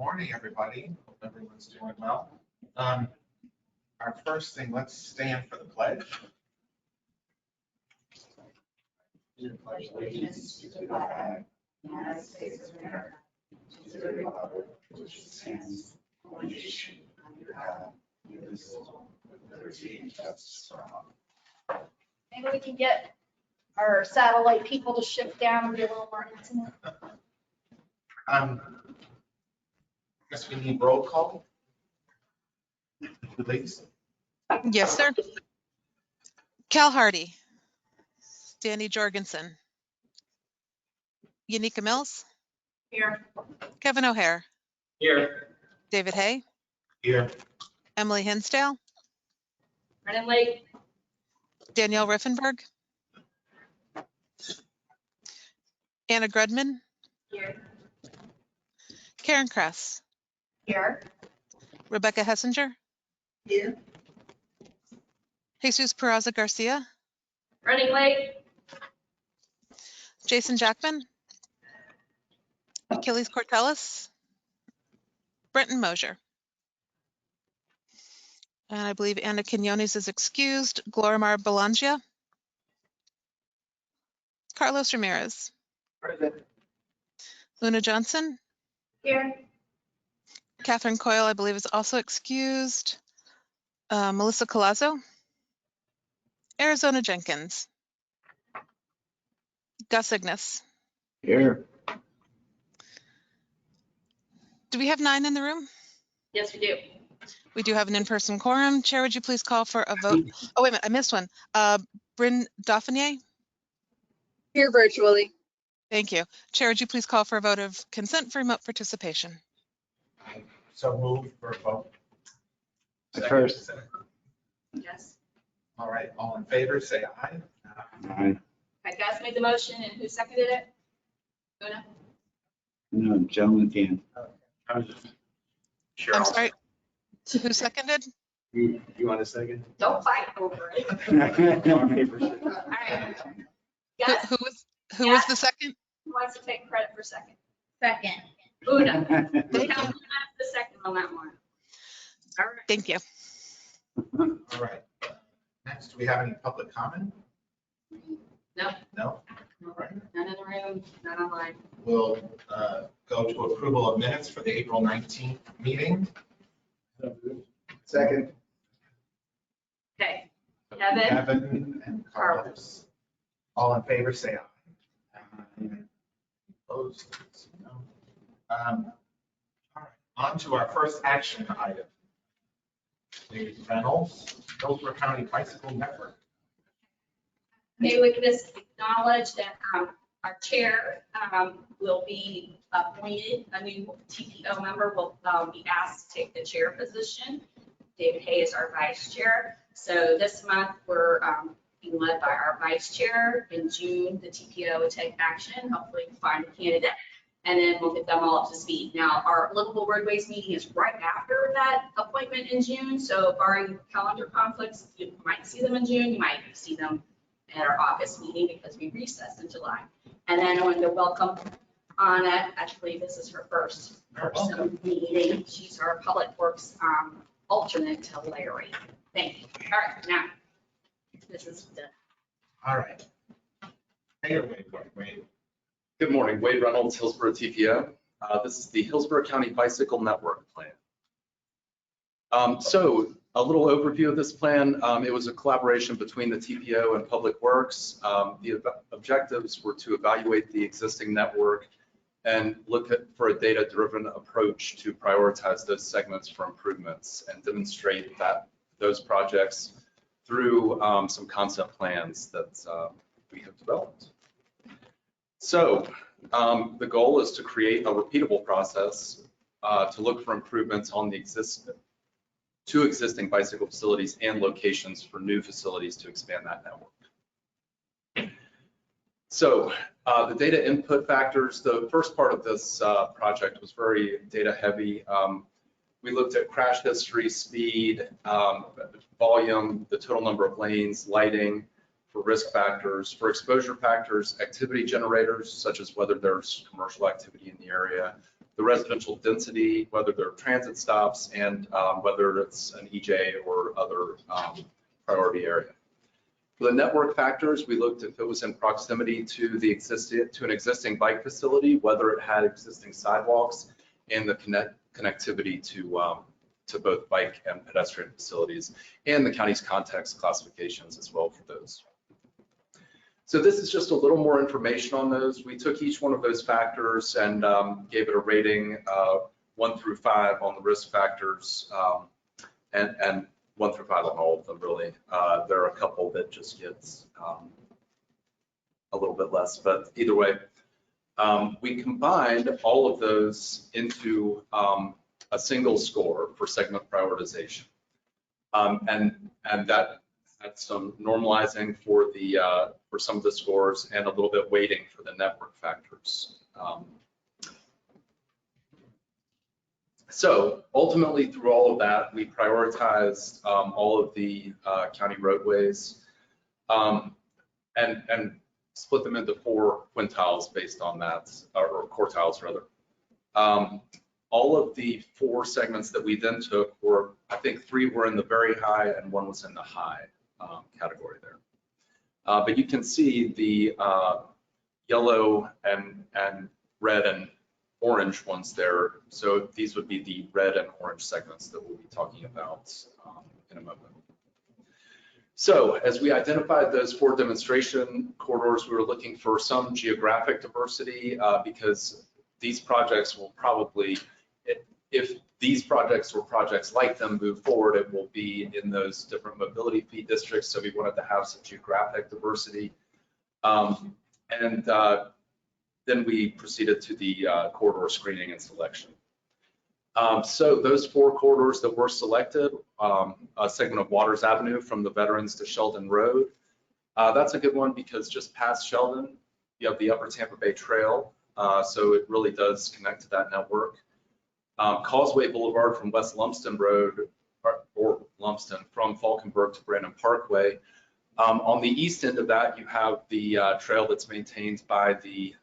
morning, everybody. Hope everyone's doing well. Our first thing, let's stand for the pledge. Pledge allegiance to the flag, United States of America, to the republic which stands one nation under God, indivisible, with liberty and justice for all. Maybe we can get our satellite people to shift down and be a little more intimate. Guess we need roll call. Please. Yes, sir. Cal Hardy, Danny Jorgensen, Yanika Mills, Here. Kevin O'Hare, Here. David Hay, Here. Emily Hinsdale, Running late. Danielle Riffenberg, Anna Grudman, Here. Karen Kress, Here. Rebecca Hessinger, Here. Jesus Peraza Garcia, Running late. Jason Jackman, Achilles Cortellis, Brenton Mosier. And I believe Anna Quinones is excused. Glorimar Belangia, Carlos Ramirez, Present. Luna Johnson, Here. Catherine Coyle, I believe, is also excused. Melissa Colazzo, Arizona Jenkins, Gus Ignis. Here. Do we have 9 in the room? Yes, we do. We do have an in-person quorum. Chair, would you please call for a vote? Oh, wait a minute, I missed one. Bryn Dauphinier? Here virtually. Thank you. Chair, would you please call for a vote of consent for remote participation? So moved for a vote. First. Yes. All right, all in favor, say aye. Aye. Gus made the motion and who seconded it? Una? No, Joe McCann. I was just. I'm sorry, who seconded? You want a second? Don't fight over it. All right. Gus, Who was the second? who wants to take credit for second? Second. Una. Thank you. The second on that one. All right. Thank you. All right. Next, do we have any public comment? No. No? All right. None in the room, none online. We'll go to approval of minutes for the April 19th meeting. Second. Okay. Kevin? Kevin and Carlos. All in favor, say aye. Opposed? No. All right, on to our first action item. David Reynolds, Hillsborough County Bicycle Network. May we just acknowledge that our chair will be appointed, a new TPO member will be asked to take the chair position. David Hay is our vice chair. So this month we're being led by our vice chair. In June, the TPO will take action, hopefully find a candidate, and then we'll get them all up to speed. Now, our Livable Roadways meeting is right after that appointment in June. So barring calendar conflicts, you might see them in June, you might see them at our August meeting because we recessed in July. And then I wanted to welcome Anna. Actually, this is her first person meeting. She's our Public Works alternate to Larry. Thank you. All right, now, this is the. All right. Mayor Wade. Good morning, Wade Reynolds, Hillsborough TPO. This is the Hillsborough County Bicycle Network Plan. So a little overview of this plan. It was a collaboration between the TPO and Public Works. The objectives were to evaluate the existing network and look for a data-driven approach to prioritize those segments for improvements and demonstrate that those projects through some concept plans that we have developed. So the goal is to create a repeatable process to look for improvements on the existing bicycle facilities and locations for new facilities to expand that network. So the data input factors, the first part of this project was very data heavy. We looked at crash history, speed, volume, the total number of lanes, lighting, for risk factors, for exposure factors, activity generators, such as whether there's commercial activity in the area, the residential density, whether they're transit stops, and whether it's an EJ or other priority area. For the network factors, we looked if it was in proximity to an existing bike facility, whether it had existing sidewalks, and the connectivity to both bike and pedestrian facilities, and the county's context classifications as well for those. So this is just a little more information on those. We took each one of those factors and gave it a rating 1 through 5 on the risk factors, and 1 through 5 on all of them, really. There are a couple that just gets a little bit less, but either way, we combined all of those into a single score for segment prioritization, and that had some normalizing for some of the scores and a little bit weighting for the network factors. So ultimately, through all of that, we prioritized all of the county roadways and split them into 4 quintiles based on that, or quartiles rather. All of the 4 segments that we then took were, I think 3 were in the very high and 1 was in the high category there. But you can see the yellow and red and orange ones there. So these would be the red and orange segments that we'll be talking about in a moment. So as we identified those 4 demonstration corridors, we were looking for some geographic diversity because these projects will probably, if these projects or projects like them move forward, it will be in those different mobility fee districts. So we wanted to have some geographic diversity. Then we proceeded to the corridor screening and selection. So those 4 corridors that were selected, a segment of Waters Avenue from the Veterans to Sheldon Road. That's a good one because just past Sheldon, you have the Upper Tampa Bay Trail. So it really does connect to that network. Causeway Boulevard from West Lumsden Road, or Lumsden, from Falkenberg to Brandon Parkway. On the east end of that, you have the trail that's maintained by the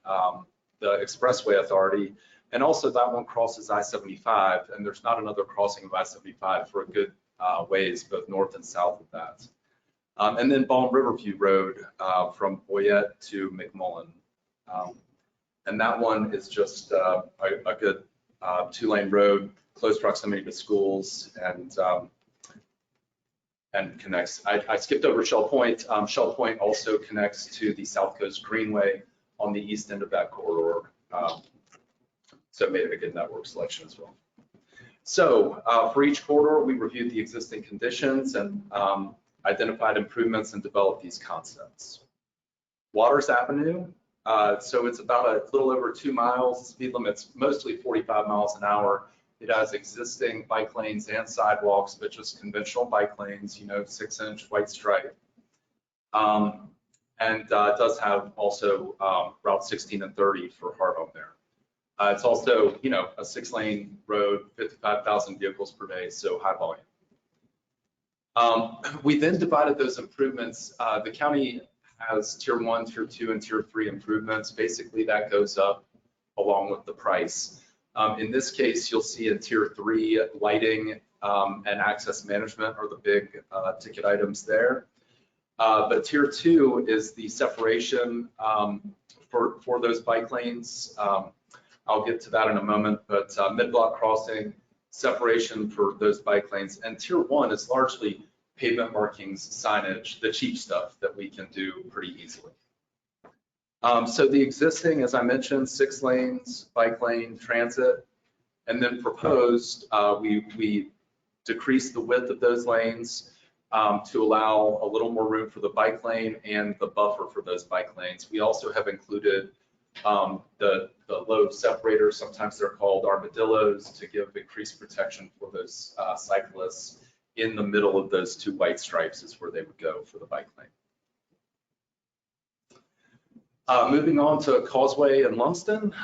Expressway Authority, and also that one crosses I-75, and there's not another crossing of I-75 for a good ways, both north and south of that. And then Balm Riverview Road from Boyette to McMullen. And that one is just a good 2-lane road, close proximity to schools, and connects. I skipped over Shell Point. Shell Point also connects to the South Coast Greenway on the east end of that corridor. So it made it a good network selection as well. So for each corridor, we reviewed the existing conditions and identified improvements and developed these concepts. Waters Avenue, so it's about a little over 2 miles. The speed limit's mostly 45 miles an hour. It has existing bike lanes and sidewalks, but just conventional bike lanes, 6-inch white stripe. And it does have also Route 16 and 30 for Hardhome there. It's also, a 6-lane road, 55,000 vehicles per day, so high volume. We then divided those improvements. The county has Tier 1, Tier 2, and Tier 3 improvements. Basically, that goes up along with the price. In this case, you'll see in Tier 3, lighting and access management are the big ticket items there. But Tier 2 is the separation for those bike lanes. I'll get to that in a moment, but mid-block crossing, separation for those bike lanes. And Tier 1 is largely pavement markings, signage, the cheap stuff that we can do pretty easily. So the existing, as I mentioned, 6 lanes, bike lane, transit, and then proposed, we decreased the width of those lanes to allow a little more room for the bike lane and the buffer for those bike lanes. We also have included the load separators, sometimes they're called armadillos, to give increased protection for those cyclists. In the middle of those 2 white stripes is where they would go for the bike lane. Moving on to Causeway and Lumsden.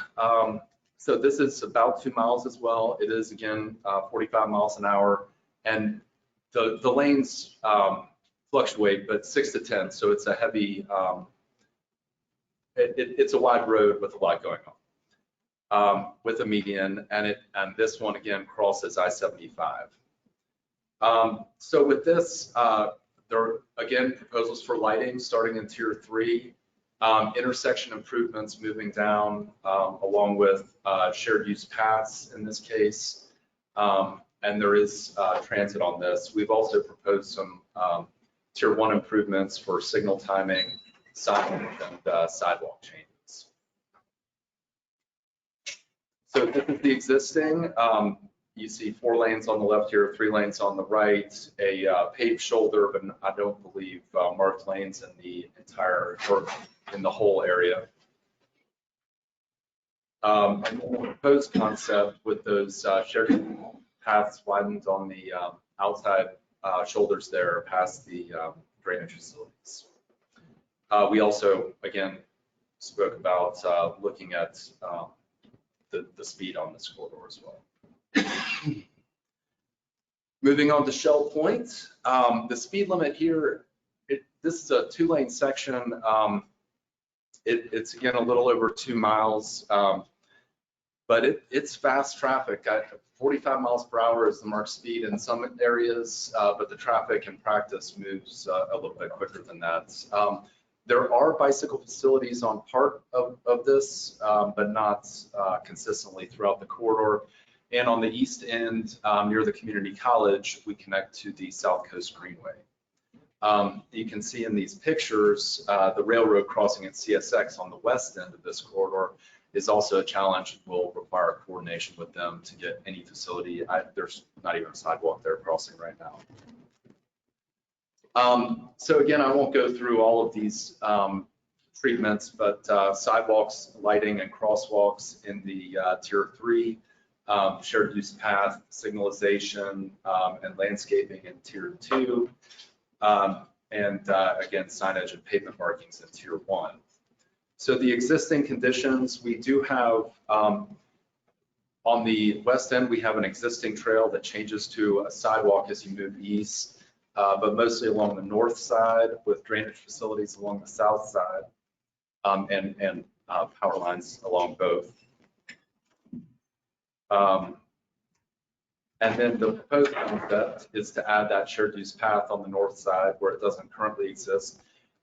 So this is about 2 miles as well. It is, again, 45 miles an hour. And the lanes fluctuate, but 6 to 10. So it's a heavy, it's a wide road with a lot going with a median, and this one again crosses I-75. So with this, there are again proposals for lighting starting in tier 3, intersection improvements moving down along with shared use paths in this case, and there is transit on this. We've also proposed some tier 1 improvements for signal timing, signage, and sidewalk changes. So this is the existing. You see 4 lanes on the left here, 3 lanes on the right, a paved shoulder, but I don't believe marked lanes in the entire, or in the whole area. And then the proposed concept with those shared paths widened on the outside shoulders there past the drainage facilities. We also, again, spoke about looking at the speed on this corridor as well. Moving on to Shell Point, the speed limit here, this is a 2-lane section. It's again a little over 2 miles, but it's fast traffic. 45 miles per hour is the marked speed in some areas, but the traffic in practice moves a little bit quicker than that. There are bicycle facilities on part of this, but not consistently throughout the corridor. And on the east end, near the community college, we connect to the South Coast Greenway. You can see in these pictures, the railroad crossing at CSX on the west end of this corridor is also a challenge. Will require coordination with them to get any facility. There's not even a sidewalk there crossing right now. So again, I won't go through all of these treatments, but sidewalks, lighting, and crosswalks in the tier 3, shared use path, signalization, and landscaping in tier 2, and again, signage and pavement markings in tier 1. So the existing conditions, we do have, on the west end, we have an existing trail that changes to a sidewalk as you move east, but mostly along the north side with drainage facilities along the south side, and power lines along both. And then the proposed concept is to add that shared use path on the north side where it doesn't currently exist.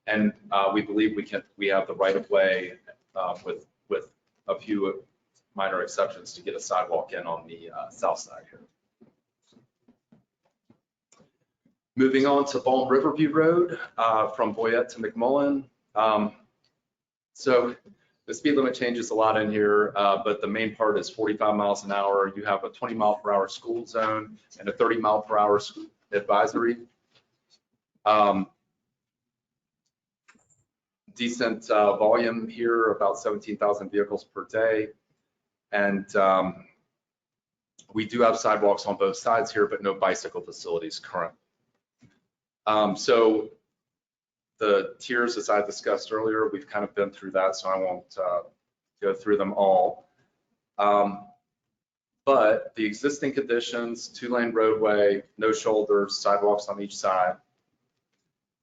And we believe we have the right of way with a few minor exceptions to get a sidewalk in on the south side here. Moving on to Balm Riverview Road from Boyette to McMullen. So the speed limit changes a lot in here, but the main part is 45 miles an hour. You have a 20 mile per hour school zone and a 30 mile per hour advisory. Decent volume here, about 17,000 vehicles per day. And we do have sidewalks on both sides here, but no bicycle facilities currently. So the tiers, as I discussed earlier, we've kind of been through that, so I won't go through them all. But the existing conditions, 2-lane roadway, no shoulders, sidewalks on each side,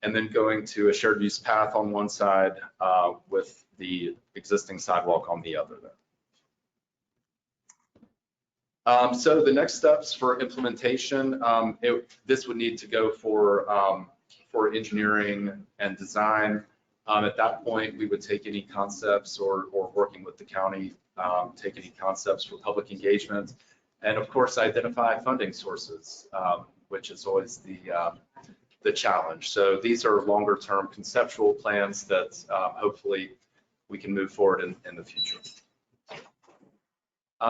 and then going to a shared use path on one side with the existing sidewalk on the other there. So the next steps for implementation, this would need to go for engineering and design. At that point, we would take any concepts or working with the county, take any concepts for public engagement, and of course, identify funding sources, which is always the challenge. So these are longer term conceptual plans that hopefully we can move forward in the future.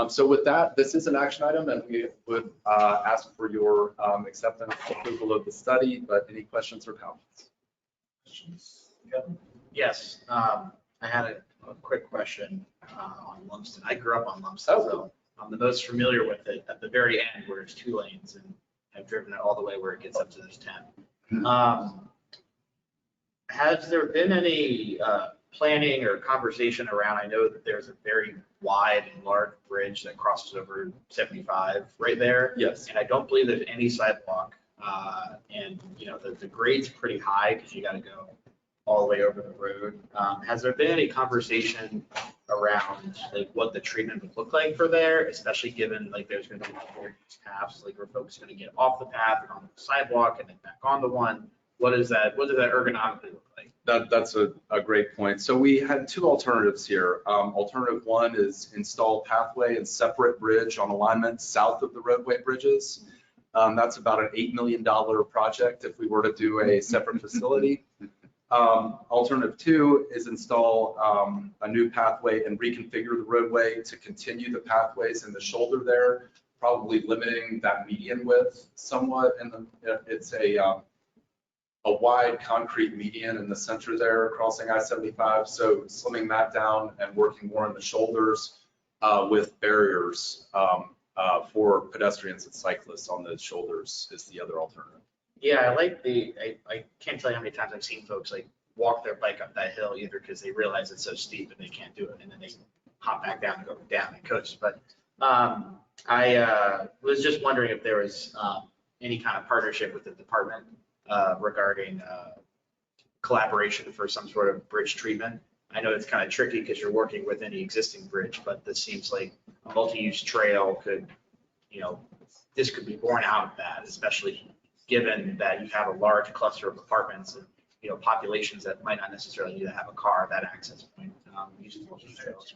So with that, this is an action item, and we would ask for your acceptance and approval of the study, but any questions or comments? Yes, I had a quick question on Lumsden. I grew up on Lumsden, so I'm the most familiar with it at the very end where it's 2 lanes, and I've driven it all the way where it gets up to those 10. Has there been any planning or conversation around, I know that there's a very wide and large bridge that crosses over 75 right there. Yes. And I don't believe there's any sidewalk. And you know, the grade's pretty high because you got to go all the way over the road. Has there been any conversation around like what the treatment would look like for there, especially given like there's going to be multiple paths, like where folks are going to get off the path and on the sidewalk and then back onto one. What does that ergonomically look like? That's a great point. So we had two alternatives here. Alternative one is install pathway and separate bridge on alignment south of the roadway bridges. That's about an $8 million project if we were to do a separate facility. Alternative two is install a new pathway and reconfigure the roadway to continue the pathways in the shoulder there, probably limiting that median width somewhat. And it's a wide concrete median in the center there crossing I-75. So slimming that down and working more in the shoulders with barriers for pedestrians and cyclists on those shoulders is the other alternative. Yeah, I like I can't tell you how many times I've seen folks like walk their bike up that hill either because they realize it's so steep and they can't do it, and then they hop back down and go down and coast. But I was just wondering if there was any kind of partnership with the department regarding collaboration for some sort of bridge treatment. I know it's kind of tricky because you're working with any existing bridge, but this seems like a multi-use trail could, this could be born out of that, especially given that you have a large cluster of apartments and, populations that might not necessarily need to have a car, that access point using multi-use trails.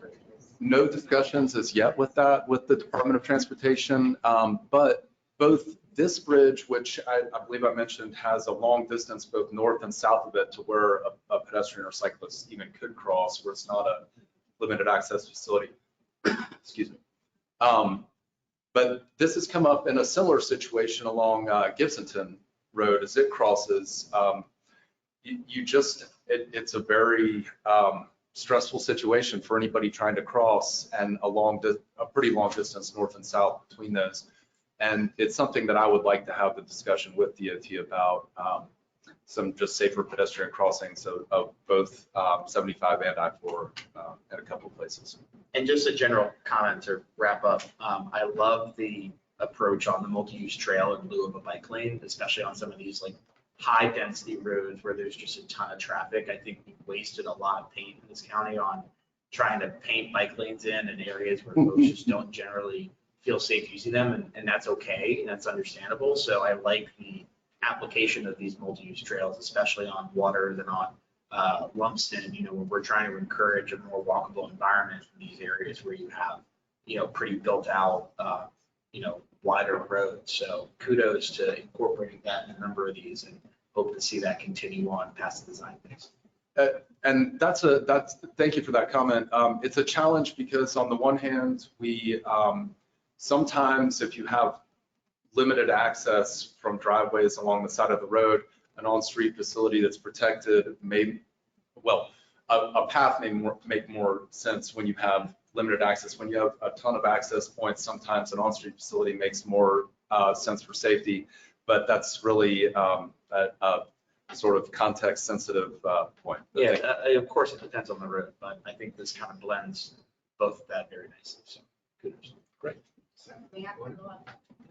No discussions as yet with that, with the Department of Transportation, but both this bridge, which I believe I mentioned, has a long distance both north and south of it to where a pedestrian or cyclist even could cross, where it's not a limited access facility. Excuse me. But this has come up in a similar situation along Gibsonton Road as it crosses. It's a very stressful situation for anybody trying to cross, and a pretty long distance north and south between those. And it's something that I would like to have the discussion with DOT about, some just safer pedestrian crossings of both 75 and I-4 at a couple of places. And just a general comment to wrap up, I love the approach on the multi-use trail in lieu of a bike lane, especially on some of these like high density roads where there's just a ton of traffic. I think we've wasted a lot of paint in this county on trying to paint bike lanes in areas where folks just don't generally feel safe using them, and that's okay, and that's understandable. So I like the application of these multi-use trails, especially on Waters and on Lumsden, where we're trying to encourage a more walkable environment in these areas where you have, pretty built out, wider roads. So kudos to incorporating that in a number of these, and hope to see that continue on past the design phase. And thank you for that comment. It's a challenge because on the one hand, we sometimes if you have limited access from driveways along the side of the road, an on-street facility that's protected a path may make more sense when you have limited access. When you have a ton of access points, sometimes an on-street facility makes more sense for safety, but that's really a sort of context sensitive point. Yeah, of course it depends on the road, but I think this kind of blends both of that very nicely. So kudos. Great.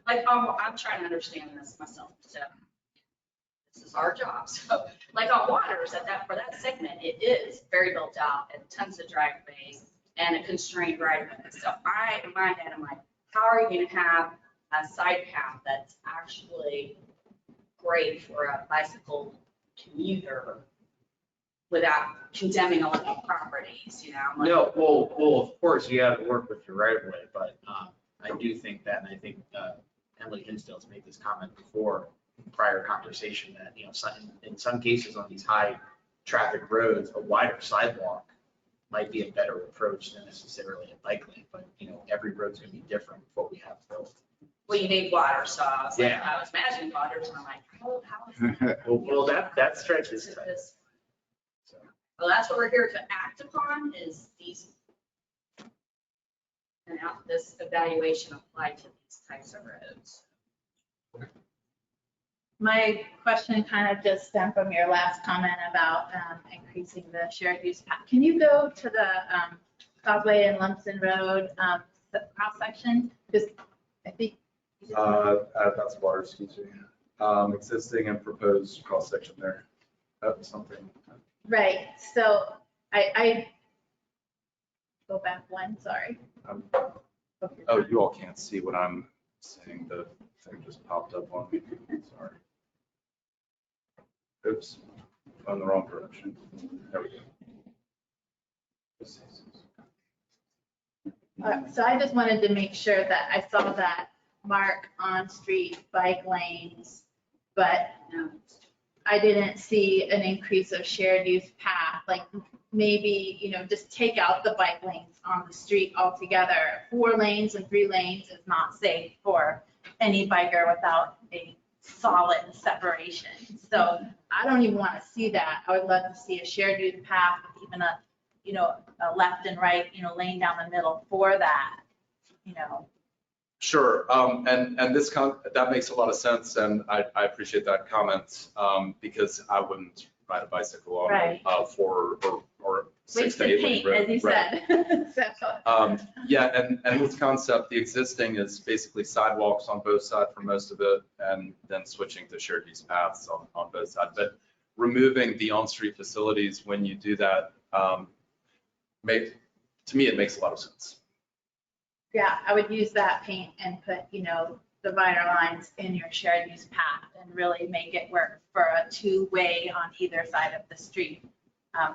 Like, I'm trying to understand this myself, so this is our job. So, like on Waters, for that segment, it is very built out and tons of driveways and a constrained right of way. So in my head, I'm like, how are you going to have a side path that's actually great for a bicycle commuter without condemning a lot of properties, I'm like, No, well, of course you have to work with your right of way, but I do think that, and I think Emily Hinsdale's made this comment before in prior conversation that, in some cases on these high traffic roads, a wider sidewalk might be a better approach than necessarily a bike lane, but every road's gonna be different with what we have built. well, you need water, so I was like, Yeah. I was imagining Waters, and I'm like, how is that? Well, that stretch is tight. So, Well, that's what we're here to act upon is these, and have this evaluation applied to these types of roads. My question kind of just stemmed from your last comment about increasing the shared use path. Can you go to the Causeway and Lumsden Road cross section? Because I think. That's water, excuse me. Existing and proposed cross section there. That's something. Right. So I Go back one, sorry. Oh, you all can't see what I'm saying. The thing just popped up on me. Sorry. Oops, on the wrong direction. There we go. So I just wanted to make sure that I saw that mark on street bike lanes, but I didn't see an increase of shared use path, like maybe, just take out the bike lanes on the street altogether. 4 lanes and 3 lanes is not safe for any biker without a solid separation. So I don't even want to see that. I would love to see a shared use path, even a left and right, lane down the middle for that, Sure, and that makes a lot of sense, and I appreciate that comment, because I wouldn't ride a bicycle on Right. 4 or 6 to wasted 8 lane paint, road. as you Right. said. So, Yeah, and this concept, the existing is basically sidewalks on both sides for most of it, and then switching to shared use paths on both sides. But removing the on-street facilities when you do that, to me, it makes a lot of sense. yeah, I would use that paint and put, divider lines in your shared use path and really make it work for a 2-way on either side of the street. I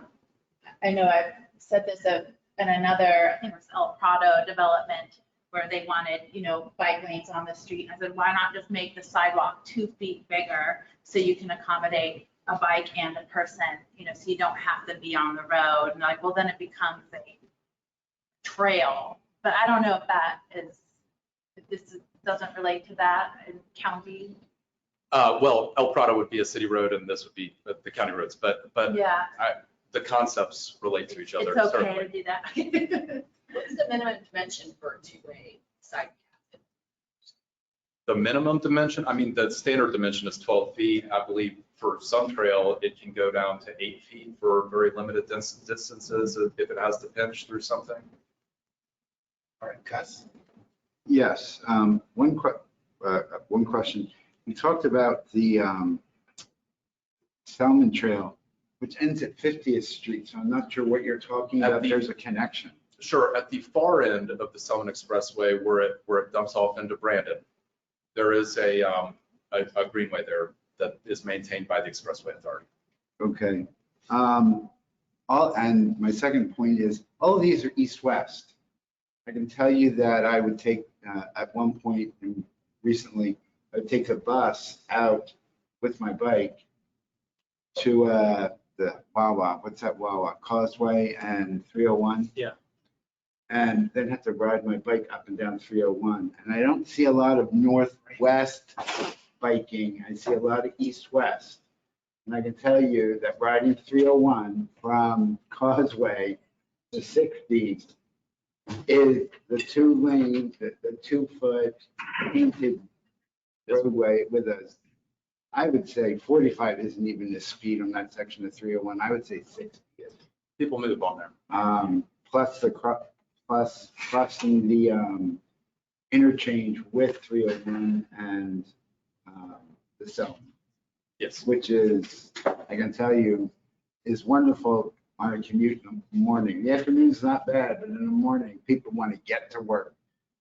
know I've said this in another, I think it was El Prado development, where they wanted, bike lanes on the street. I said, why not just make the sidewalk 2 feet bigger so you can accommodate a bike and a person, so you don't have to be on the road. And like, well, then it becomes a trail. But I don't know if this doesn't relate to that in county. Well, El Prado would be a city road, and this would be the county roads, but Yeah, the concepts relate to each other. it's okay certainly. to do that. What is the minimum dimension for a 2-way side? The minimum dimension, I mean, the standard dimension is 12 feet. I believe for some trail, it can go down to 8 feet for very limited distances if it has to pinch through something. All right, Gus. Yes, one question. We talked about the Salmon Trail, which ends at 50th Street, so I'm not sure what you're talking about. There's a connection. Sure, at the far end of the Selman Expressway, where it dumps off into Brandon, there is a greenway there that is maintained by the Expressway Authority. Okay. And my second point is, all of these are east-west. I can tell you that I would take, at one point and recently, I would take a bus out with my bike to the Wawa, what's that Wawa? Causeway and 301? Yeah. And then have to ride my bike up and down 301. And I don't see a lot of northwest biking. I see a lot of east-west. And I can tell you that riding 301 from Causeway to 60 is the 2-lane, the 2-foot painted roadway with us. I would say 45 isn't even the speed on that section of 301. I would say 60 is. People move on there. Plus crossing the interchange with 301 and the Selma. Yes. Which is, I can tell you, is wonderful on a commute in the morning. The afternoon's not bad, but in the morning, people want to get to work.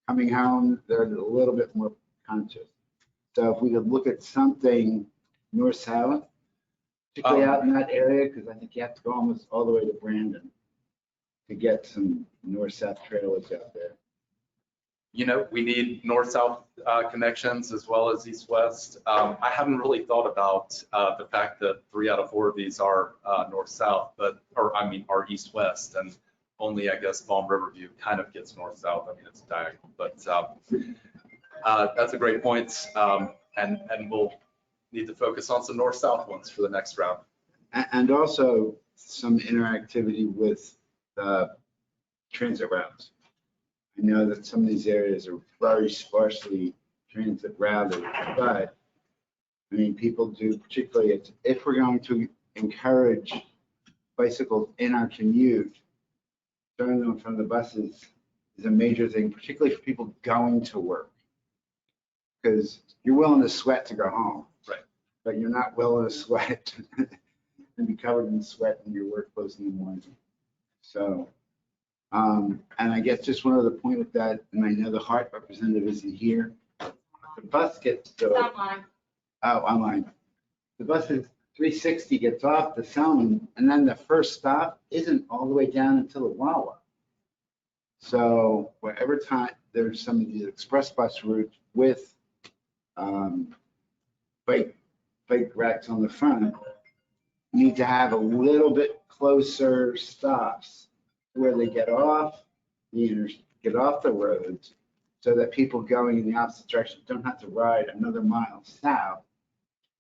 Coming home, they're a little bit more conscious. So if we could look at something north-south, particularly out in that area, because I think you have to go almost all the way to Brandon to get some north-south trailers out there. We need north-south connections as well as east-west. I haven't really thought about the fact that 3 out of 4 of these are north-south, are east-west, and only, I guess, Palm Riverview kind of gets north-south. I mean, it's diagonal, but that's a great point, and we'll need to focus on some north-south ones for the next round. And also some interactivity with the transit routes. I know that some of these areas are very sparsely transit routed, but I mean, people do, particularly if we're going to encourage bicycles in our commute, throwing them from the buses is a major thing, particularly for people going to work. Because you're willing to sweat to go home. Right. But you're not willing to sweat and be covered in sweat in your work clothes in the morning. So And I guess just one other point with that, and I know the Hart representative isn't here. The bus gets to, Someone, online. The bus is 360 gets off the Selman, and then the first stop isn't all the way down until the Wawa. So wherever time there's some of these express bus routes with bike racks on the front, need to have a little bit closer stops where they get off the roads, so that people going in the opposite direction don't have to ride another mile south.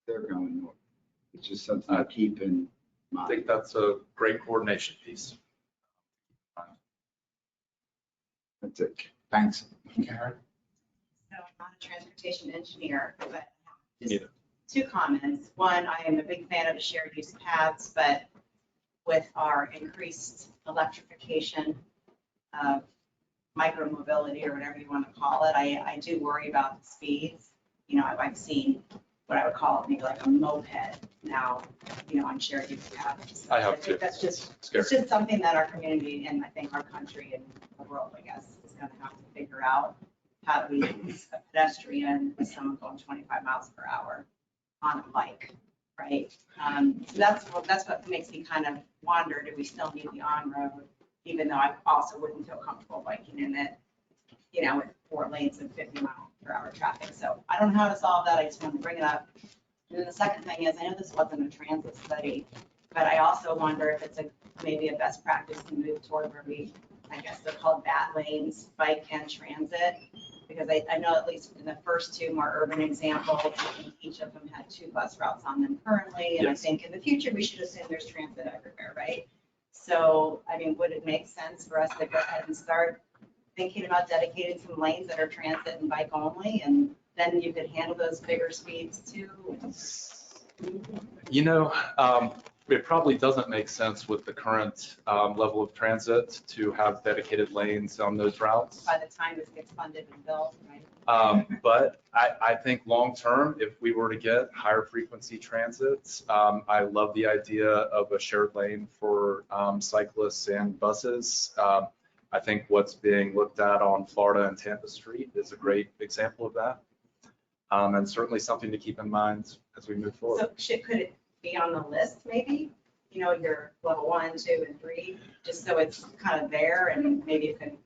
They're going north, which is something to keep in I mind. think that's a great coordination piece. That's it. Thanks. Karen? So I'm not a transportation engineer, but Neither. two comments. One, I am a big fan of the shared use paths, but with our increased electrification of micromobility or whatever you want to call it, I do worry about the speeds. You know, I've seen what I would call maybe like a moped now, you know, on shared use paths. I have think too. That's just, Scary. it's just something that our community and I think our country and the world, I guess, is going to have to figure out. How do we use a pedestrian with someone going 25 miles per hour on a bike, right? So that's what makes me kind of wonder, do we still need the on-road, even though I also wouldn't feel comfortable biking in it, you know, with 4 lanes and 50 mile per hour traffic. So I don't know how to solve that. I just wanted to bring it up. And then the second thing is, I know this wasn't a transit study, but I also wonder if it's maybe a best practice to move toward where I guess they're called bat lanes, bike and transit. Because I know at least in the first 2 more urban examples, I think each of them had 2 bus routes on them currently. And I Yes. think in the future, we should assume there's transit everywhere, right? So, I mean, would it make sense for us to go ahead and start thinking about dedicating some lanes that are transit and bike only? And then you could handle those bigger speeds too? You know, it probably doesn't make sense with the current level of transit to have dedicated lanes on those routes. By the time this gets funded and built, right? But I think long-term, if we were to get higher frequency transit, I love the idea of a shared lane for cyclists and buses. I think what's being looked at on Florida and Tampa Street is a great example of that. And certainly something to keep in mind as we move forward. So could it be on the list maybe? You know, your level 1, 2, and 3, just so it's kind of there and maybe it can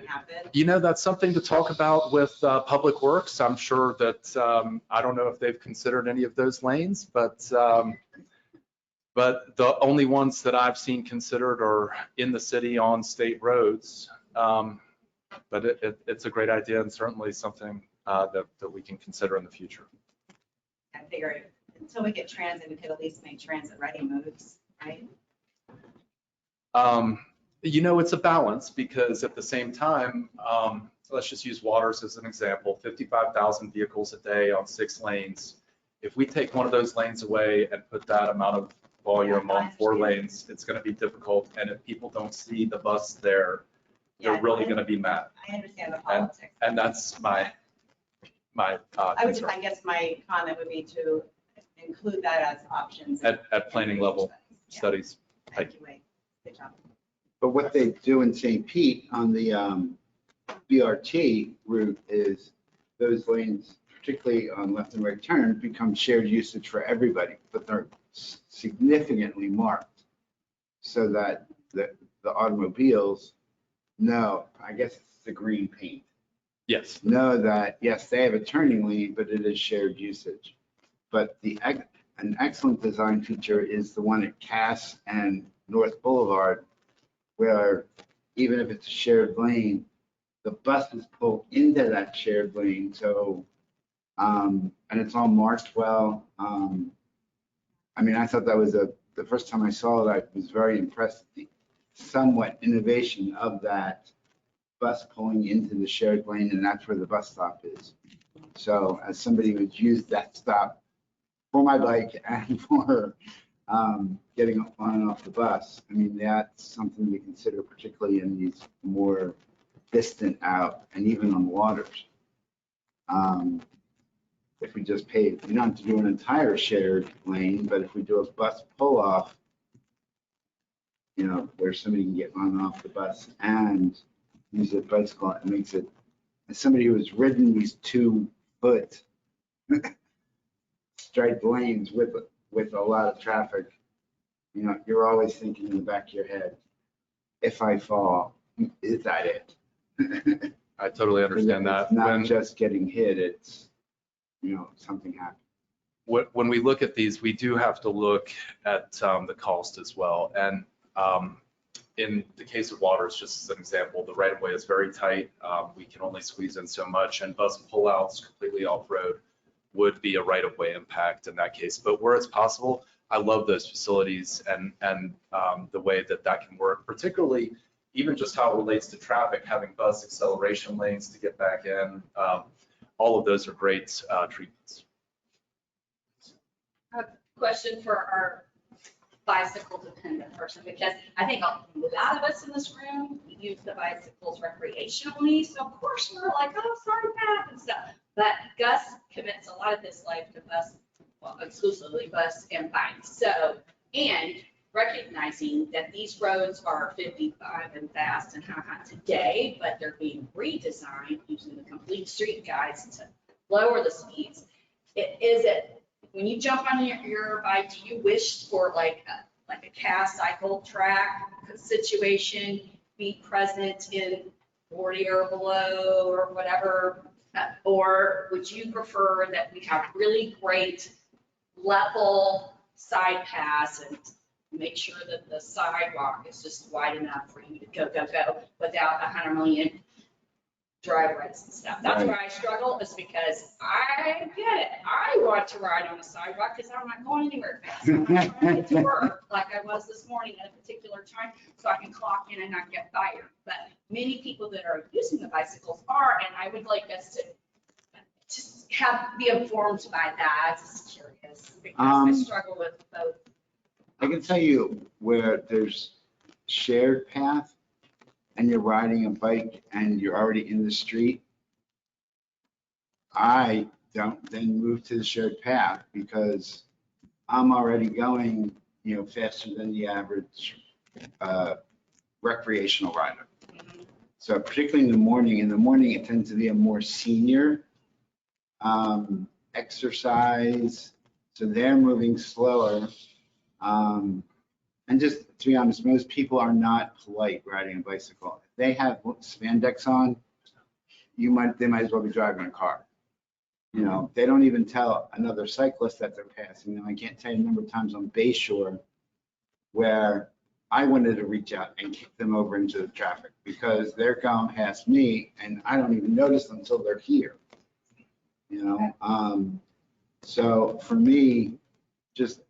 happen? You know, that's something to talk about with Public Works. I'm sure that, I don't know if they've considered any of those lanes, but the only ones that I've seen considered are in the city on state roads. But it's a great idea and certainly something that we can consider in the future. I figure until we get transit, we could at least make transit ready moves, right? You know, it's a balance because at the same time, let's just use Waters as an example, 55,000 vehicles a day on 6 lanes. If we take one of those lanes away and put that amount of volume on 4 lanes, it's going to be difficult. And if people don't see the bus there, they're really going to be mad. I understand the politics. And that's my concern. I guess my comment would be to include that as options. At planning level Yeah. studies. Thank you, Wade. Good job. But what they do in St. Pete on the BRT route is those lanes, particularly on left and right turn, become shared usage for everybody, but they're significantly marked so that the automobiles know, I guess it's the green paint, Yes. know that, yes, they have a turning lane, but it is shared usage. But an excellent design feature is the one at Cass and North Boulevard, where even if it's a shared lane, the buses pull into that shared lane. So, and it's all marked well. I mean, I thought that was the first time I saw it, I was very impressed with the somewhat innovation of that bus pulling into the shared lane, and that's where the bus stop is. So as somebody who's used that stop for my bike and for getting on and off the bus, I mean, that's something to consider, particularly in these more distant out and even on waters. If we just pave, we don't have to do an entire shared lane, but if we do a bus pull off you know, where somebody can get on and off the bus and use a bicycle. It makes it, as somebody who has ridden these 2-foot striped lanes with a lot of traffic, you know, you're always thinking in the back of your head, if I fall, is that it? I totally understand that. It's not When, just getting hit, it's, you know, something happened. when we look at these, we do have to look at the cost as well. And in the case of Waters, just as an example, the right of way is very tight. We can only squeeze in so much, and bus pullouts completely off-road would be a right of way impact in that case. But where it's possible, I love those facilities and the way that that can work, particularly even just how it relates to traffic, having bus acceleration lanes to get back in. All of those are great treatments. Question for our bicycle dependent person, because I think a lot of us in this room use the bicycles recreationally. So of course we're like, oh, sorry, Pat and stuff. But Gus commits a lot of his life to bus, well, exclusively bus and bikes. So, and recognizing that these roads are 55 and fast and hot today, but they're being redesigned using the complete street guides to lower the speeds. When you jump on your bike, do you wish for like a cast cycle track situation be present in 40 or below or whatever? Or would you prefer that we have really great level side paths and make sure that the sidewalk is just wide enough for you to go without 100 million driveways and stuff? That's Right. where I struggle, is because I get it. I want to ride on the sidewalk because I'm not going anywhere fast. I'm not trying to get to work like I was this morning at a particular time so I can clock in and not get fired. But many people that are using the bicycles are, and I would like us to just be informed by that. Just curious, because I struggle with both. I can tell you where there's shared path and you're riding a bike and you're already in the street. I don't then move to the shared path because I'm already going, you know, faster than the average recreational rider. So particularly in the morning it tends to be a more senior exercise. So they're moving slower. And just to be honest, most people are not polite riding a bicycle. If they have spandex on, they might as well be driving a car. You know, they don't even tell another cyclist that they're passing them. I can't tell you the number of times on Bayshore where I wanted to reach out and kick them over into the traffic because they're going past me and I don't even notice them until they're here. You know, so for me, just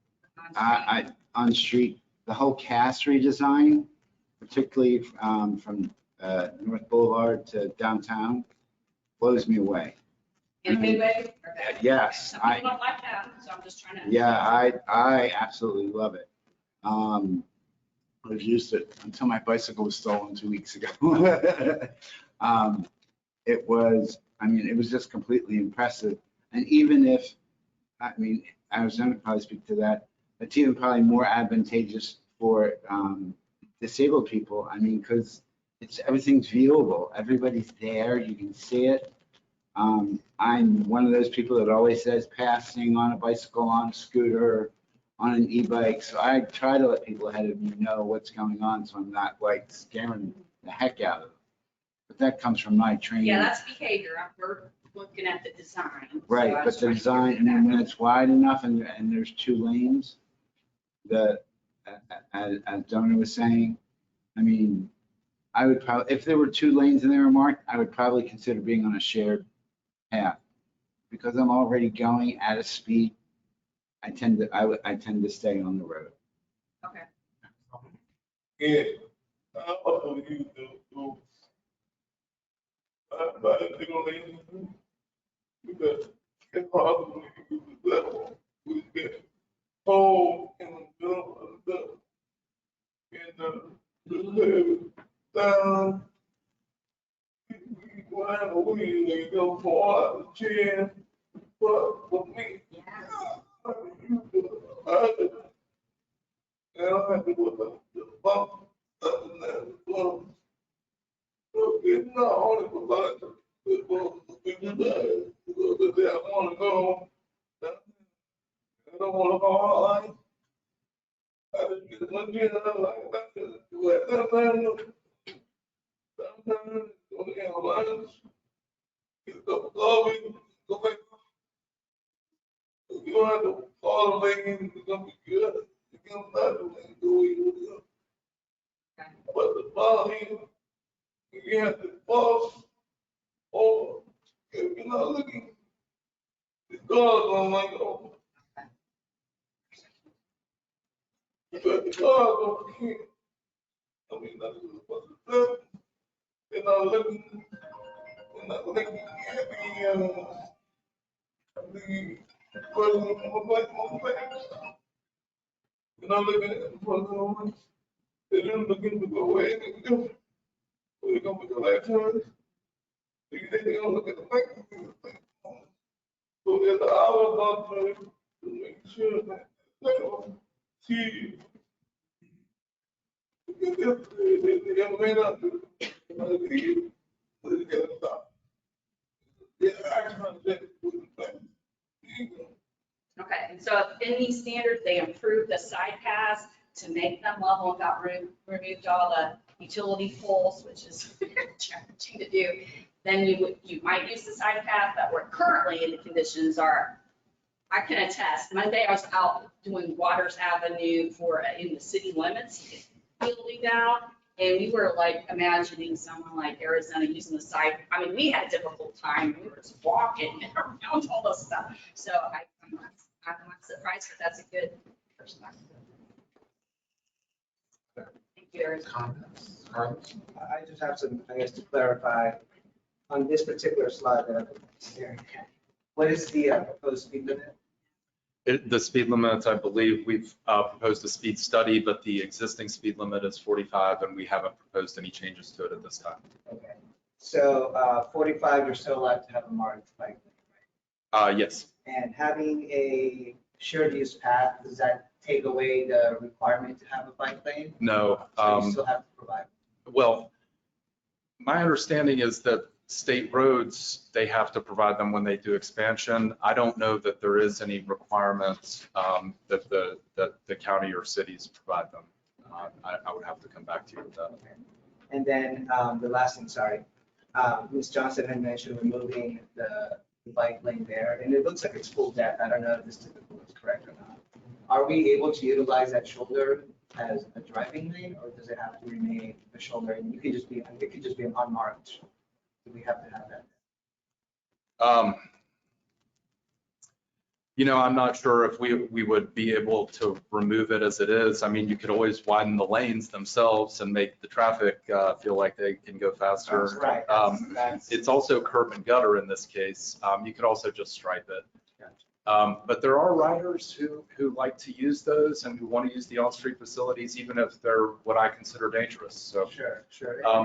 I on street, the whole cast redesign, particularly from North Boulevard to downtown, blows me away. In a good way? or bad? Yes, Some people don't like that, so I'm just trying to. Yeah, I absolutely love it. I've used it until my bicycle was stolen 2 weeks ago. It was just completely impressive. And even if, I was going to probably speak to that, it's even probably more advantageous for disabled people. Because everything's viewable. Everybody's there. You can see it. I'm one of those people that always says passing on a bicycle, on a scooter, on an e-bike. So I try to let people ahead of me know what's going on, so I'm not like scaring the heck out of them. But that comes from my training. Yeah, that's behavior. We're looking at the design. So Right, I but was the trying to design, figure that when it's wide enough and there's 2 lanes, as Donna was saying, I would probably, if there were 2 lanes and they were marked, I would probably consider being on a shared path. Because I'm already going at a speed, I tend to stay on the road. Okay. Yeah. Also use those bicycle lanes because it's hard to use the level. We get hole in the middle of the down. We wind a wheel and go for the chair. But for me, Yes. I use the other. And I have to go the bump it's not only for like people that they want to go. I don't want to go all like. I just get one year like that. Sometimes we have lunch. Get a cup of coffee. Go back. You don't have to follow the lane. It's gonna be good. You can start the lane. Do what you do. But the volume, you have to pause. Or if you're not looking, the car's gonna like oh. But the car's gonna keep. I mean, that's what the stuff. They're not looking. They're not looking at the person on the back. They're not looking at the person on the. They're just looking to go away. They're gonna make a left turn. Do you think they're gonna look at the back? So there's an hour about to make sure that they don't see you. They may not do it. But they gotta stop. Yeah, I trying to let it put it back. Okay, and so in these standards, they improved the side paths to make them level and got removed all the utility poles, which is challenging to do. Then you might use the side path that we're currently in the conditions are. I can attest, Monday I was out doing Waters Avenue in the city limits, building down, and we were like imagining someone like Arizona using the side. I mean, we had a difficult time. We were just walking around all this stuff. So I'm not surprised, but that's a good perspective. Thank you, Arizona. Comments? Carlos? I just have some, I guess, to clarify, on this particular slide that I'm staring at, what is the proposed speed limit? The speed limits, I believe we've proposed a speed study, but the existing speed limit is 45 and we haven't proposed any changes to it at this time. Okay, so 45, you're still allowed to have a marked bike lane, right? Yes. And having a shared use path, does that take away the requirement to have a bike lane? No. So you still have to provide? Well, my understanding is that state roads, they have to provide them when they do expansion. I don't know that there is any requirements that the county or cities provide them. I would have to come back to you with that. Okay. And then the last thing, sorry, Ms. Johnson had mentioned removing the bike lane there, and it looks like it's full depth. I don't know if this typical is correct or not. Are we able to utilize that shoulder as a driving lane, or does it have to remain a shoulder? And it could just be an unmarked. Do we have to have that? I'm not sure if we would be able to remove it as it is. I mean, you could always widen the lanes themselves and make the traffic feel like they can go faster. That's right. It's also curb and gutter in this case. You could also just stripe it. But there are riders who like to use those and who want to use the on-street facilities, even if they're what I consider dangerous. So Sure.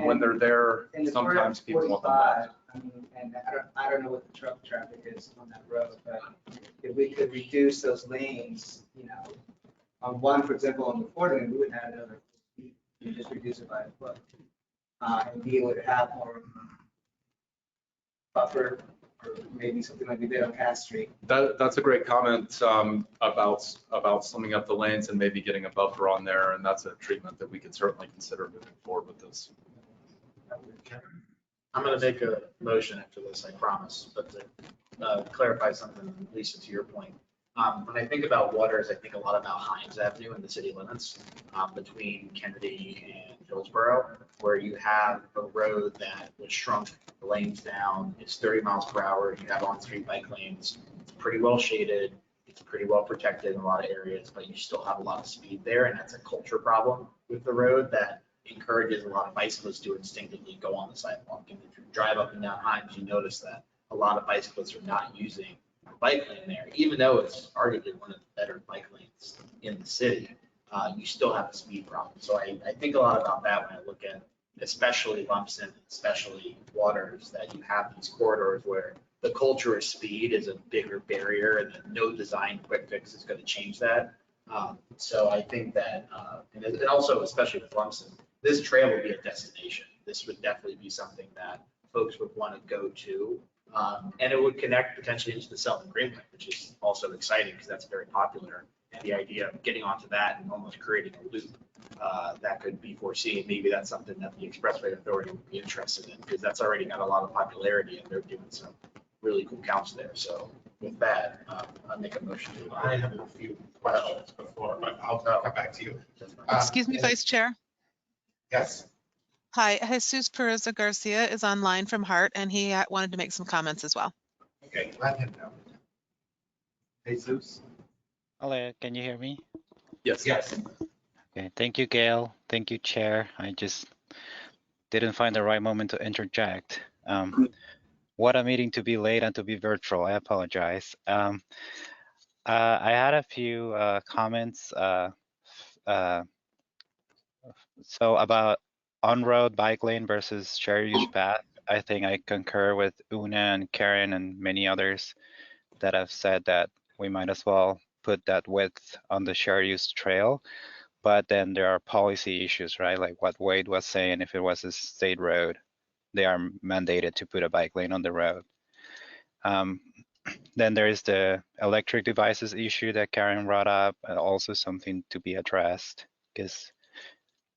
when they're there, And the sometimes people want them 45, left. I mean, and I don't know what the truck traffic is on that road, but if we could reduce those lanes, on one, for example, on the Ford lane, we would add another speed, you just reduce it by a foot. And be able to have more buffer, or maybe something like we did on Cass Street. That's a great comment about summing up the lanes and maybe getting a buffer on there, and that's a treatment that we could certainly consider moving forward with this. I'm going to make a motion after this, I promise, but to clarify something, Lisa, to your point. When I think about Waters, I think a lot about Hines Avenue and the city limits between Kennedy and Hillsborough, where you have a road that was shrunk, the lanes down, it's 30 miles per hour, you have on-street bike lanes, it's pretty well shaded, it's pretty well protected in a lot of areas, but you still have a lot of speed there, and that's a culture problem with the road that encourages a lot of bicyclists to instinctively go on the sidewalk. And if you drive up and down Hines, you notice that a lot of bicyclists are not using a bike lane there, even though it's arguably one of the better bike lanes in the city. You still have a speed problem. So I think a lot about that when I look at especially Lumpson, especially Waters, that you have these corridors where the culture of speed is a bigger barrier, and that no design quick fix is going to change that. So I think that, and also especially with Lumpson, this trail would be a destination. This would definitely be something that folks would want to go to. And it would connect potentially into the Selden Greenway, which is also exciting because that's very popular. And the idea of getting onto that and almost creating a loop that could be foreseen, maybe that's something that the Expressway Authority would be interested in, because that's already got a lot of popularity and they're doing some really cool counts there. So with that, I make a motion to. I have a few questions before, but I'll come back to you. Excuse me, Vice Chair. Yes, Hi, Jesus Perez Garcia is online from Hart, and he wanted to make some comments as well. okay, let him know. Jesus? Hello, can you hear me? Yes. Yes. Okay, thank you, Gail. Thank you, Chair. I just didn't find the right moment to interject. What a meeting to be late and to be virtual. I apologize. I had a few comments. So about on-road bike lane versus shared use path, I think I concur with Una and Karen and many others that have said that we might as well put that width on the shared use trail. But then there are policy issues, right? Like what Wade was saying, if it was a state road, they are mandated to put a bike lane on the road. Then there is the electric devices issue that Karen brought up, also something to be addressed, because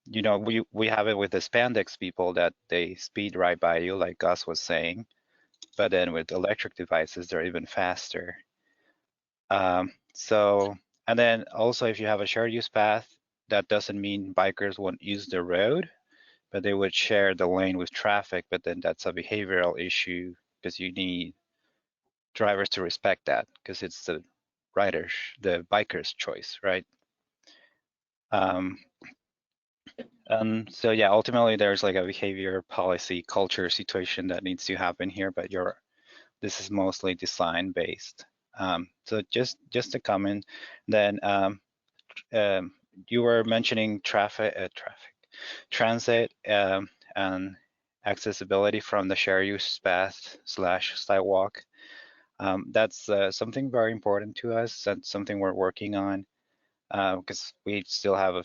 you know we have it with the spandex people that they speed right by you, like Gus was saying, but then with electric devices they're even faster. So and then also if you have a shared use path, that doesn't mean bikers won't use the road, but they would share the lane with traffic. But then that's a behavioral issue because you need drivers to respect that because it's the biker's choice, right? So yeah, ultimately there's like a behavior policy culture situation that needs to happen here, but this is mostly design based. So just a comment. Then you were mentioning transit and accessibility from the shared use path / sidewalk. That's something very important to us. That's something we're working on because we still have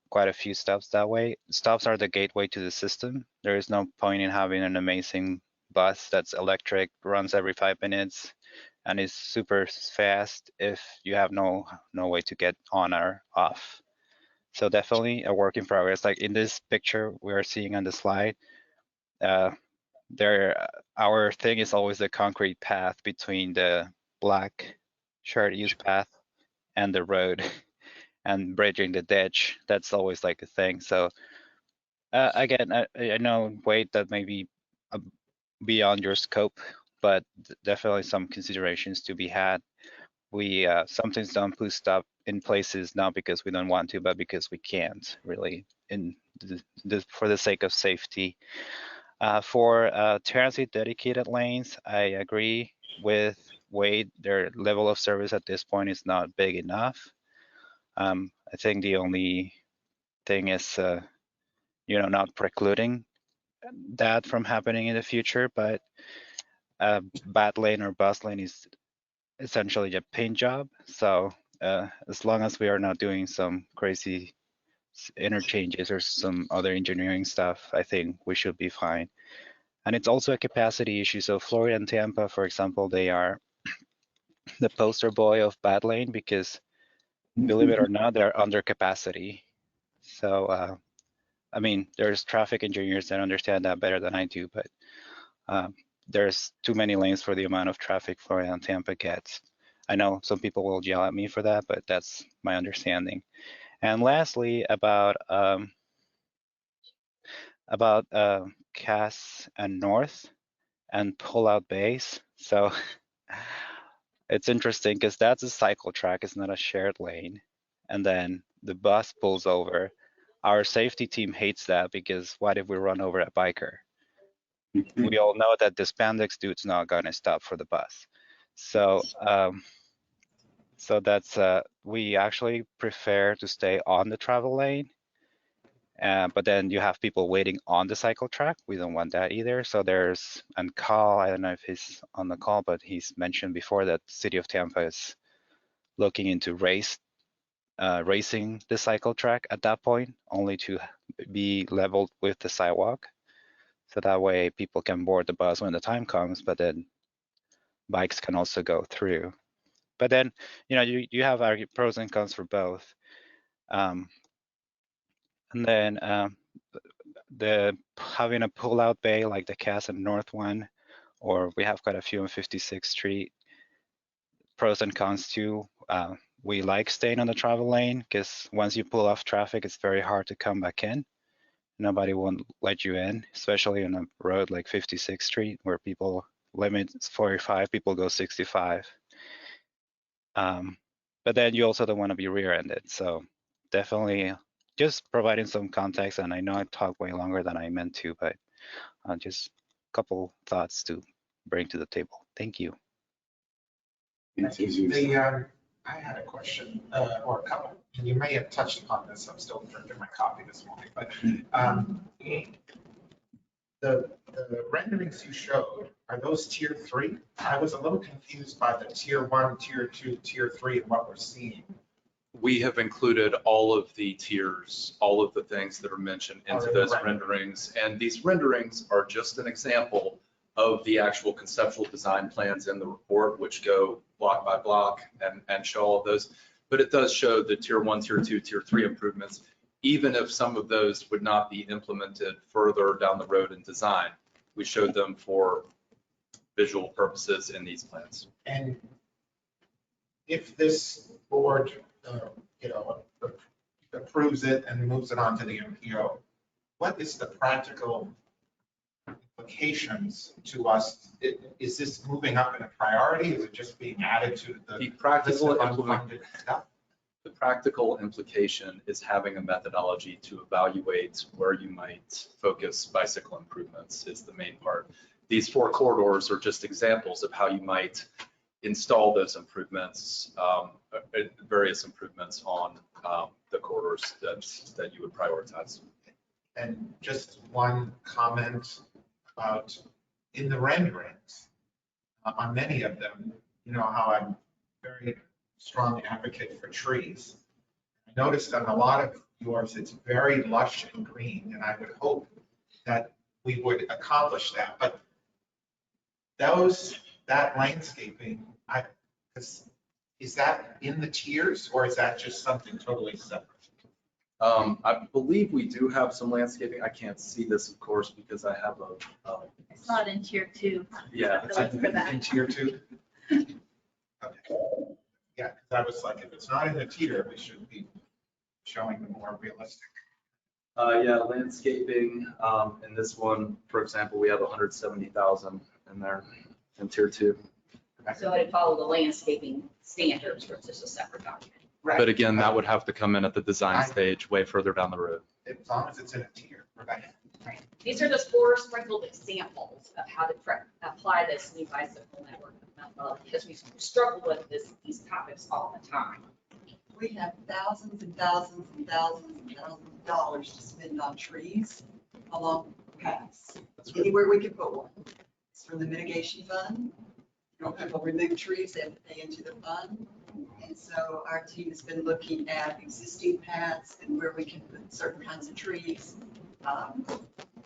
quite a few stops that way. Stops are the gateway to the system. There is no point in having an amazing bus that's electric, runs every 5 minutes, and is super fast if you have no way to get on or off. So definitely a work in progress. Like in this picture we are seeing on the slide, our thing is always the concrete path between the black shared use path and the road and bridging the ditch. That's always like a thing. So again, I know, Wade, that may be beyond your scope, but definitely some considerations to be had. We sometimes don't put stuff in places not because we don't want to, but because we can't really for the sake of safety. For transit dedicated lanes, I agree with Wade. Their level of service at this point is not big enough. I think the only thing is, not precluding that from happening in the future, but bat lane or bus lane is essentially a paint job. So as long as we are not doing some crazy interchanges or some other engineering stuff, I think we should be fine. And it's also a capacity issue. So Florida and Tampa, for example, they are the poster boy of bat lane because, believe it or not, they're under capacity. So, I mean, there's traffic engineers that understand that better than I do, but there's too many lanes for the amount of traffic Florida and Tampa gets. I know some people will yell at me for that, but that's my understanding. And lastly, about Cass and North and pull-out bays. So it's interesting because that's a cycle track. It's not a shared lane. And then the bus pulls over. Our safety team hates that because what if we run over a biker? We all know that the spandex dude's not gonna stop for the bus. So that's we actually prefer to stay on the travel lane. But then you have people waiting on the cycle track. We don't want that either. So there's and Carl, I don't know if he's on the call, but he's mentioned before that the city of Tampa is looking into raised raising the cycle track at that point, only to be leveled with the sidewalk. So that way people can board the bus when the time comes, but then bikes can also go through. But then, you have pros and cons for both. And then the having a pull-out bay like the Cass and North one, or we have quite a few on 56th Street. Pros and cons too. We like staying on the travel lane because once you pull off traffic, it's very hard to come back in. Nobody won't let you in, especially on a road like 56th Street where people limit 45, people go 65. But then you also don't want to be rear-ended. So definitely just providing some context. And I know I talked way longer than I meant to, but just a couple thoughts to bring to the table. Thank you. I had a question, or a couple, and you may have touched upon this. I'm still drinking my coffee this morning, but the renderings you showed, are those tier 3? I was a little confused by the tier 1, tier 2, tier 3, and what we're seeing. We have included all of the tiers, all of the things that are mentioned into those renderings. And these renderings are just an example of the actual conceptual design plans in the report, which go block by block and show all of those. But it does show the tier 1, tier 2, tier 3 improvements, even if some of those would not be implemented further down the road in design. We showed them for visual purposes in these plans. And if this board, approves it and moves it on to the MPO, what is the practical implications to us? Is this moving up in a priority? Is it just being added to the practical list of unfunded stuff? The practical implication is having a methodology to evaluate where you might focus bicycle improvements is the main part. These 4 corridors are just examples of how you might install those improvements, various improvements on the corridors that you would prioritize. And just one comment about in the renderings, on many of them, how I'm very strong advocate for trees. I noticed on a lot of yours, it's very lush and green, and I would hope that we would accomplish that. But that landscaping, is that in the tiers, or is that just something totally separate? I believe we do have some landscaping. I can't see this, of course, because I have a It's not in tier 2. yeah. It's in tier 2? Okay. Yeah, because I was like, if it's not in the tier, we should be showing the more realistic. Yeah, landscaping. In this one, for example, we have 170,000 in there in tier 2. So it'd follow the landscaping standards versus a separate document. Right. But again, that would have to come in at the design stage way further down the road. As long as it's in a tier. Right. Right. These are just 4 sprinkled examples of how to apply this new bicycle network methodology, because we struggle with these topics all the time. We have thousands and thousands and thousands and thousands of dollars to spend on trees along paths. Anywhere we can put one. It's from the mitigation fund. People remove trees, they have to pay into the fund. And so our team has been looking at existing paths and where we can put certain kinds of trees.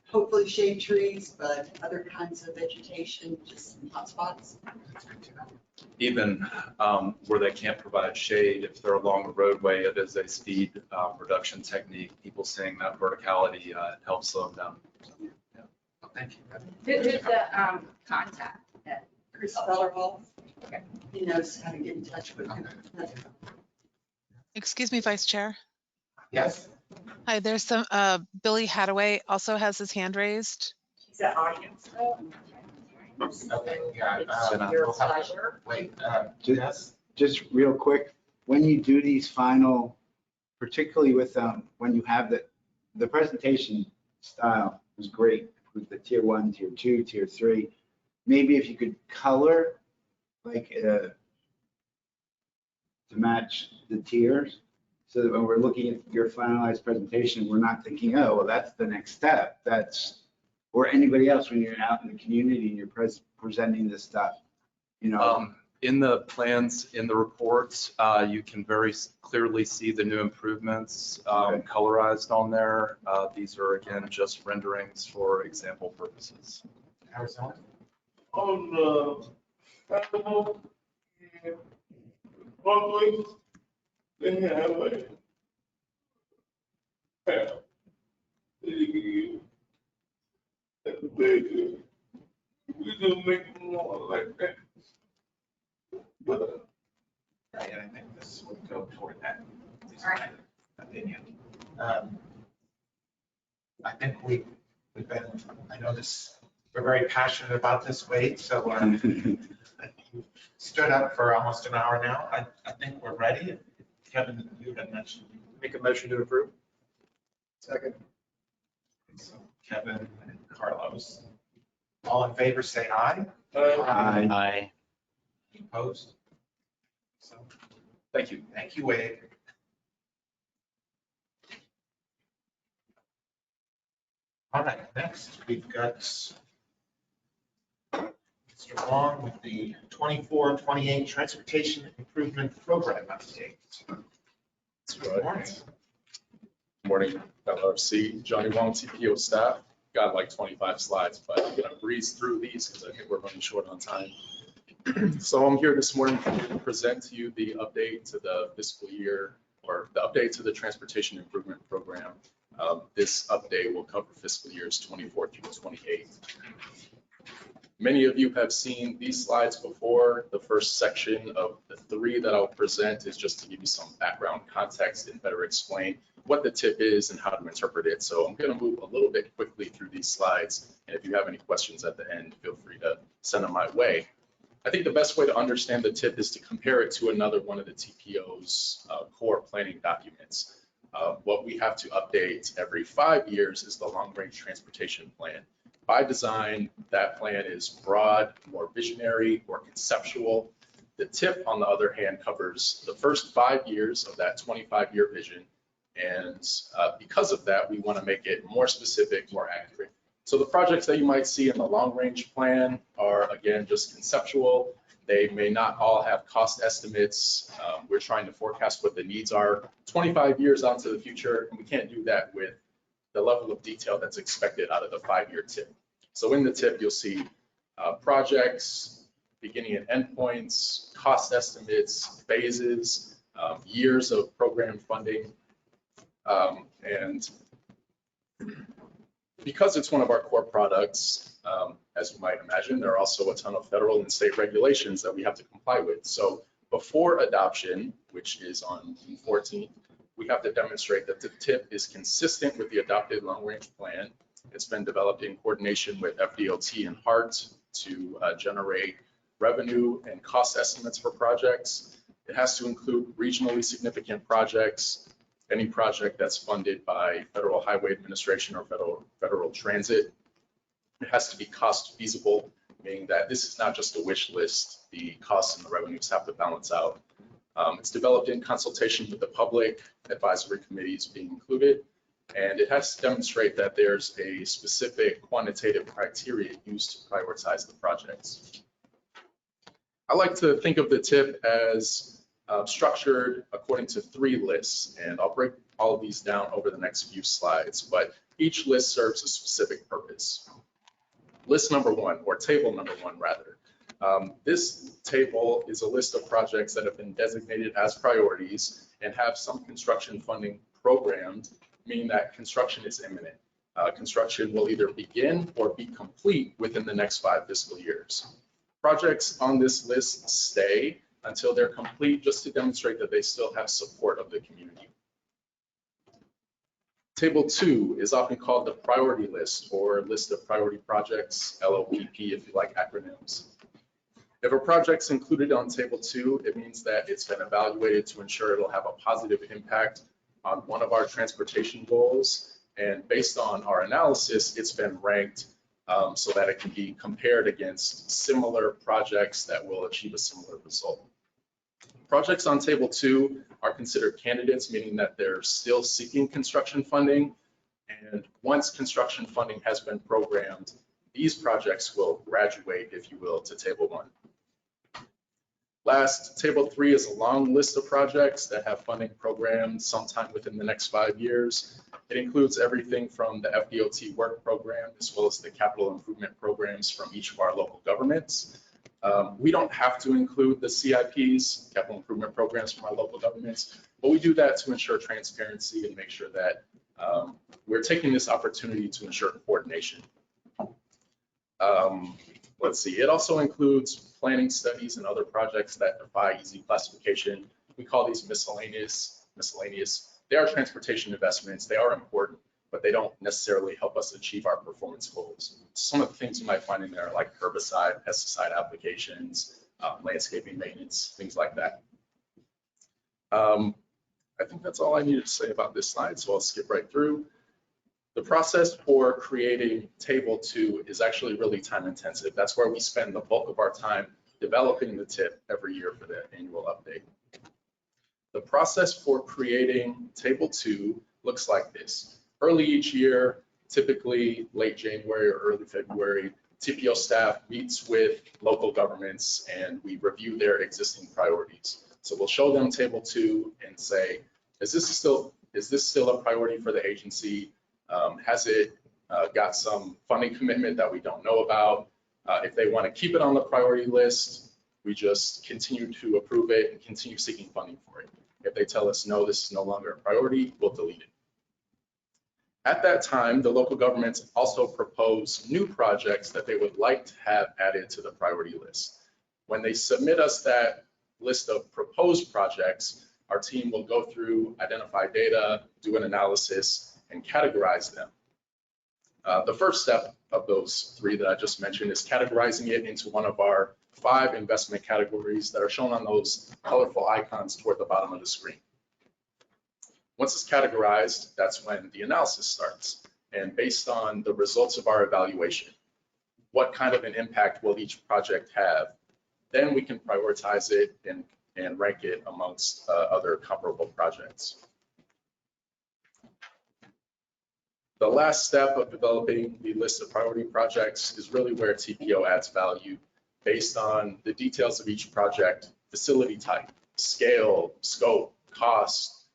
Hopefully shade trees, but other kinds of vegetation, just hotspots. Even where they can't provide shade, if they're along the roadway, it is a speed reduction technique. People seeing that verticality helps slow them down. Yeah. Well, thank you. Who's the contact? Chris Bellerhall, Okay. he knows how to get in touch with him. Excuse me, Vice Chair. Yes. Hi, there's some, Billy Hadaway also has his hand raised. He's at audience. Okay, yeah. It's your we'll have to pleasure. wait. Just- Just real quick, when you do these final, particularly with, when you have the presentation style was great with the tier 1, tier 2, tier 3. Maybe if you could color like to match the tiers, so that when we're looking at your finalized presentation, we're not thinking, oh, well, that's the next step. Or anybody else when you're out in the community and you're presenting this stuff, In the plans, in the reports, you can very clearly see the new improvements colorized on there. These are, again, just renderings for example purposes. Arizona? On Livable and Roadways, they have a path that you can use. That's very good. We just make more like that. But Right, and I think this would go toward that. Alright. Opinion. I think we've been, I know this, we're very passionate about this, Wade, so you stood up for almost an hour now. I think we're ready. Kevin, you had mentioned. Make a motion to approve. Second. So Kevin and Carlos. All in favor, say aye. Aye. Aye. Opposed? So, Thank you. thank you, Wade. All right, next we've got Mr. Wong with the 24-28 Transportation Improvement Program update. Good morning. Morning, LRC, Johnny Wong, TPO staff. Got like 25 slides, but I'm gonna breeze through these because I think we're running short on time. So I'm here this morning to present to you the update to the fiscal year, or the update to the Transportation Improvement Program. This update will cover fiscal years 24 through 28. Many of you have seen these slides before. The first section of the 3 that I'll present is just to give you some background context and better explain what the TIP is and how to interpret it. So I'm going to move a little bit quickly through these slides. And if you have any questions at the end, feel free to send them my way. I think the best way to understand the TIP is to compare it to another one of the TPO's core planning documents. What we have to update every 5 years is the long-range transportation plan. By design, that plan is broad, more visionary, more conceptual. The TIP, on the other hand, covers the first 5 years of that 25-year vision. And because of that, we want to make it more specific, more accurate. So the projects that you might see in the long-range plan are, again, just conceptual. They may not all have cost estimates. We're trying to forecast what the needs are 25 years out to the future, and we can't do that with the level of detail that's expected out of the 5-year TIP. So in the TIP, you'll see projects, beginning and endpoints, cost estimates, phases, years of program funding. And because it's one of our core products, as you might imagine, there are also a ton of federal and state regulations that we have to comply with. So before adoption, which is on June 14th, we have to demonstrate that the TIP is consistent with the adopted long-range plan. It's been developed in coordination with FDOT and HART to generate revenue and cost estimates for projects. It has to include regionally significant projects, any project that's funded by Federal Highway Administration or federal transit. It has to be cost feasible, meaning that this is not just a wish list. The costs and the revenues have to balance out. It's developed in consultation with the public, advisory committees being included, and it has to demonstrate that there's a specific quantitative criteria used to prioritize the projects. I like to think of the TIP as structured according to 3 lists, and I'll break all of these down over the next few slides, but each list serves a specific purpose. List number 1, or table number 1 rather. This table is a list of projects that have been designated as priorities and have some construction funding programmed, meaning that construction is imminent. Construction will either begin or be complete within the next 5 fiscal years. Projects on this list stay until they're complete, just to demonstrate that they still have support of the community. Table 2 is often called the priority list, or list of priority projects, LOPP if you like acronyms. If a project's included on table 2, it means that it's been evaluated to ensure it'll have a positive impact on one of our transportation goals. And based on our analysis, it's been ranked so that it can be compared against similar projects that will achieve a similar result. Projects on table 2 are considered candidates, meaning that they're still seeking construction funding. And once construction funding has been programmed, these projects will graduate, if you will, to table 1. Last, table 3 is a long list of projects that have funding programmed sometime within the next 5 years. It includes everything from the FDOT work program as well as the capital improvement programs from each of our local governments. We don't have to include the CIPs, capital improvement programs from our local governments, but we do that to ensure transparency and make sure that we're taking this opportunity to ensure coordination. Let's see, it also includes planning studies and other projects that defy easy classification. We call these miscellaneous. They are transportation investments, they are important, but they don't necessarily help us achieve our performance goals. Some of the things you might find in there are like herbicide, pesticide applications, landscaping maintenance, things like that. I think that's all I needed to say about this slide, so I'll skip right through. The process for creating table 2 is actually really time intensive. That's where we spend the bulk of our time developing the tip every year for the annual update. The process for creating table 2 looks like this. Early each year, typically late January or early February, TPO staff meets with local governments and we review their existing priorities. So we'll show them table 2 and say, is this still a priority for the agency? Has it got some funding commitment that we don't know about? If they want to keep it on the priority list, we just continue to approve it and continue seeking funding for it. If they tell us, no, this is no longer a priority, we'll delete it. At that time, the local governments also propose new projects that they would like to have added to the priority list. When they submit us that list of proposed projects, our team will go through, identify data, do an analysis, and categorize them. The first step of those 3 that I just mentioned is categorizing it into one of our 5 investment categories that are shown on those colorful icons toward the bottom of the screen. Once it's categorized, that's when the analysis starts. And based on the results of our evaluation, what kind of an impact will each project have? Then we can prioritize it and rank it amongst other comparable projects. The last step of developing the list of priority projects is really where TPO adds value based on the details of each project, facility type, scale, scope, cost,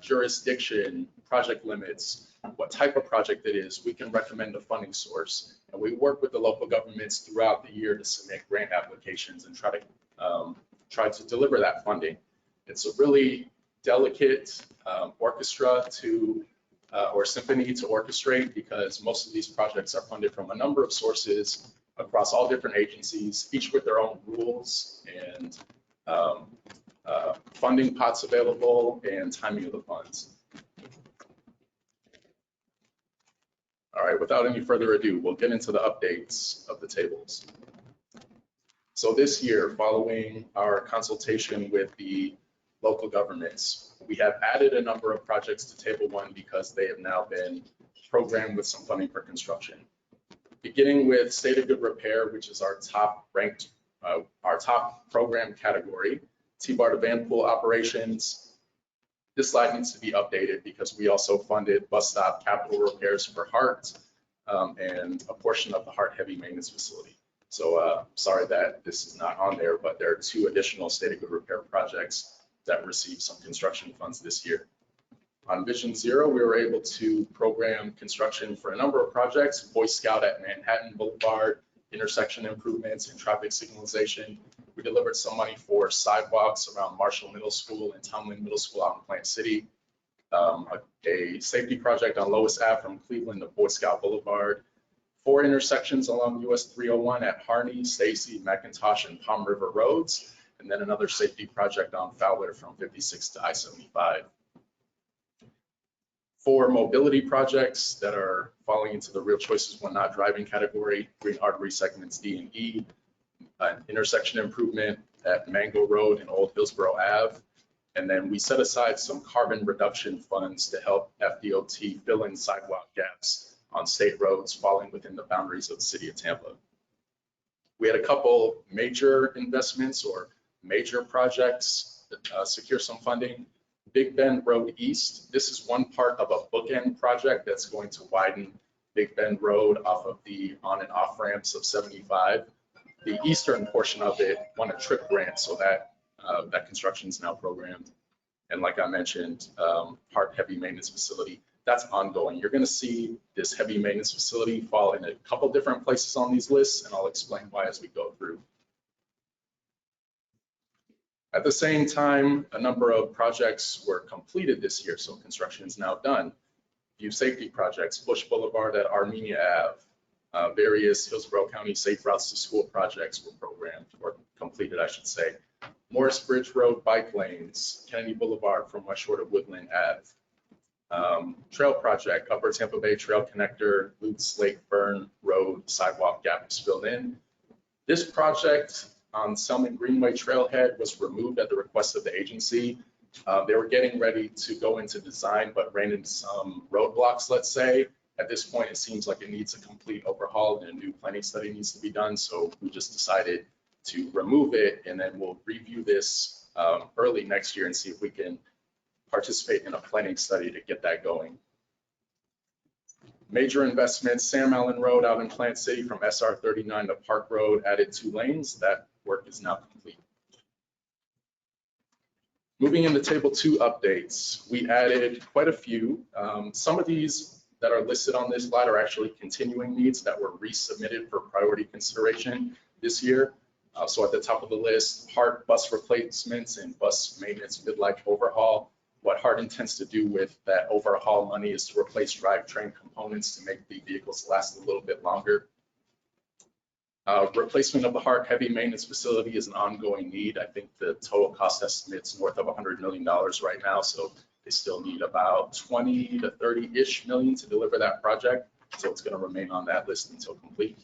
jurisdiction, project limits, what type of project it is. We can recommend a funding source, and we work with the local governments throughout the year to submit grant applications and try to deliver that funding. It's a really delicate orchestra or symphony to orchestrate because most of these projects are funded from a number of sources across all different agencies, each with their own rules and funding pots available and timing of the funds. All right, without any further ado, we'll get into the updates of the tables. So this year, following our consultation with the local governments, we have added a number of projects to table 1 because they have now been programmed with some funding for construction. Beginning with State of Good Repair, which is our top ranked, our top program category, T-bar to van pool operations. This slide needs to be updated because we also funded bus stop capital repairs for HART and a portion of the HART heavy maintenance facility. So sorry that this is not on there, but there are 2 additional State of Good Repair projects that received some construction funds this year. On Vision Zero, we were able to program construction for a number of projects, Boy Scout at Manhattan Boulevard, intersection improvements and traffic signalization. We delivered some money for sidewalks around Marshall Middle School and Tomlin Middle School out in Plant City. A safety project on Lois Ave from Cleveland to Boy Scout Boulevard. 4 intersections along US 301 at Harney, Stacy, McIntosh, and Palm River Roads. And then another safety project on Fowler from 56 to I-75. 4 mobility projects that are falling into the Real Choices When Not Driving category, Green Artery segments D and E, an intersection improvement at Mango Road and Old Hillsborough Ave. And then we set aside some carbon reduction funds to help FDOT fill in sidewalk gaps on state roads falling within the boundaries of the city of Tampa. We had a couple major investments or major projects that secure some funding. Big Bend Road East. This is one part of a bookend project that's going to widen Big Bend Road off of the on and off ramps of 75. The eastern portion of it won a TRIP grant, so that That construction is now programmed. And like I mentioned, Hart heavy maintenance facility, that's ongoing. You're going to see this heavy maintenance facility fall in a couple different places on these lists, and I'll explain why as we go through. At the same time, a number of projects were completed this year, so construction is now done. Few safety projects, Bush Boulevard at Armenia Ave, various Hillsborough County Safe Routes to School projects were programmed, or completed, I should say. Morris Bridge Road bike lanes, Kennedy Boulevard from West Shore to Woodland Ave. Trail project, Upper Tampa Bay Trail Connector, Lutz Lake Burn Road sidewalk gap is filled in. This project on Selman Greenway Trailhead was removed at the request of the agency. They were getting ready to go into design, but ran into some roadblocks, let's say. At this point, it seems like it needs a complete overhaul and a new planning study needs to be done. So we just decided to remove it, and then we'll review this early next year and see if we can participate in a planning study to get that going. Major investments, Sam Allen Road out in Plant City from SR 39 to Park Road, added 2 lanes. That work is now complete. Moving into table 2 updates, we added quite a few. Some of these that are listed on this slide are actually continuing needs that were resubmitted for priority consideration this year. So at the top of the list, Hart bus replacements and bus maintenance midlife overhaul. What Hart intends to do with that overhaul money is to replace drivetrain components to make the vehicles last a little bit longer. Replacement of the Hart heavy maintenance facility is an ongoing need. I think the total cost estimate's north of $100 million right now, so they still need about 20 to 30-ish million to deliver that project. So it's going to remain on that list until complete.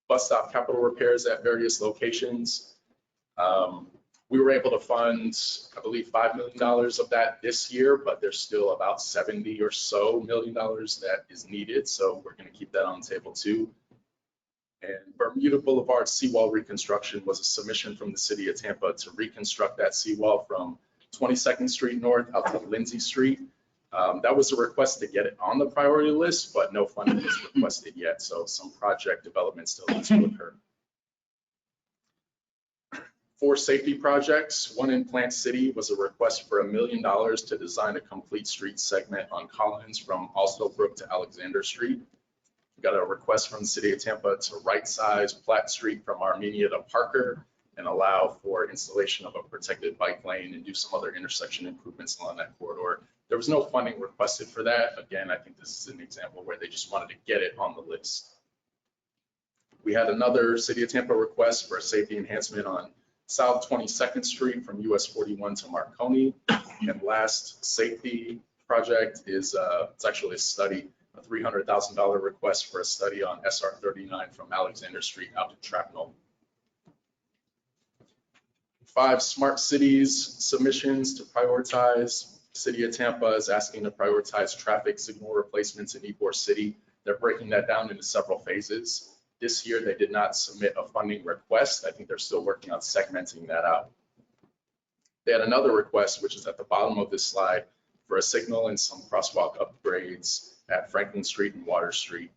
Bus stop capital repairs at various locations. We were able to fund, I believe, $5 million of that this year, but there's still about 70 or so million that is needed. So we're going to keep that on the table too. And Bermuda Boulevard seawall reconstruction was a submission from the city of Tampa to reconstruct that seawall from 22nd Street North out to Lindsay Street. That was a request to get it on the priority list, but no funding was requested yet. So some project development still needs to occur. 4 safety projects. One in Plant City was a request for $1 million to design a complete street segment on Collins from Alston to Alexander Street. We got a request from the city of Tampa to right size Platt Street from Armenia to Parker and allow for installation of a protected bike lane and do some other intersection improvements along that corridor. There was no funding requested for that. Again, I think this is an example where they just wanted to get it on the list. We had another city of Tampa request for a safety enhancement on South 22nd Street from US 41 to Marconi. And last safety project is it's actually a study, a $300,000 request for a study on SR 39 from Alexander Street out to Trapnell. 5 smart cities submissions to prioritize. City of Tampa is asking to prioritize traffic signal replacements in Ybor City. They're breaking that down into several phases. This year, they did not submit a funding request. I think they're still working on segmenting that out. They had another request, which is at the bottom of this slide, for a signal and some crosswalk upgrades at Franklin Street and Water Street.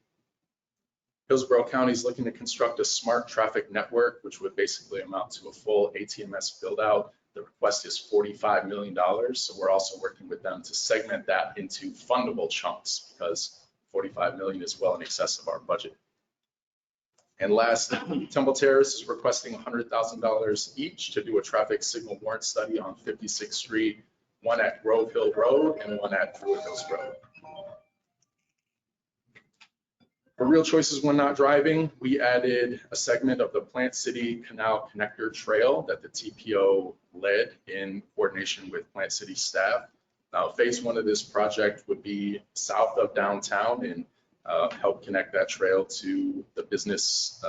Hillsborough County is looking to construct a smart traffic network, which would basically amount to a full ATMS build out. The request is $45 million. So we're also working with them to segment that into fundable chunks because 45 million is well in excess of our budget. And last, Temple Terrace is requesting $100,000 each to do a traffic signal warrant study on 56th Street, one at Grove Hill Road and one at Druid Hills Road. For Real Choices When Not Driving, we added a segment of the Plant City Canal Connector Trail that the TPO led in coordination with Plant City staff. Now, phase 1 of this project would be south of downtown and help connect that trail to the business,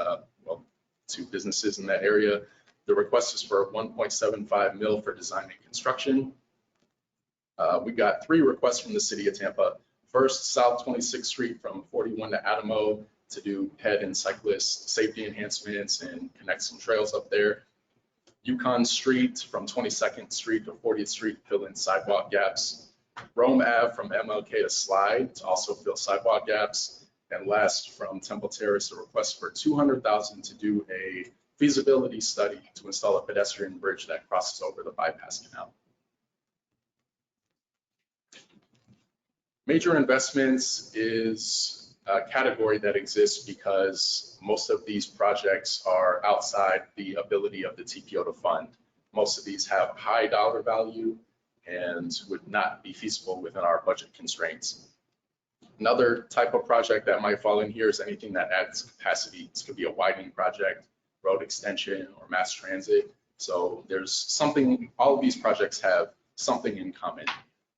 to businesses in that area. The request is for 1.75 mil for design and construction. We got 3 requests from the city of Tampa. First, South 26th Street from 41 to Adamo to do ped and cyclist safety enhancements and connect some trails up there. Yukon Street from 22nd Street to 40th Street, fill in sidewalk gaps. Rome Ave from MLK to Slide to also fill sidewalk gaps. And last, from Temple Terrace, a request for $200,000 to do a feasibility study to install a pedestrian bridge that crosses over the bypass canal. Major investments is a category that exists because most of these projects are outside the ability of the TPO to fund. Most of these have high dollar value and would not be feasible within our budget constraints. Another type of project that might fall in here is anything that adds capacity. This could be a widening project, road extension, or mass transit. So there's something, all of these projects have something in common.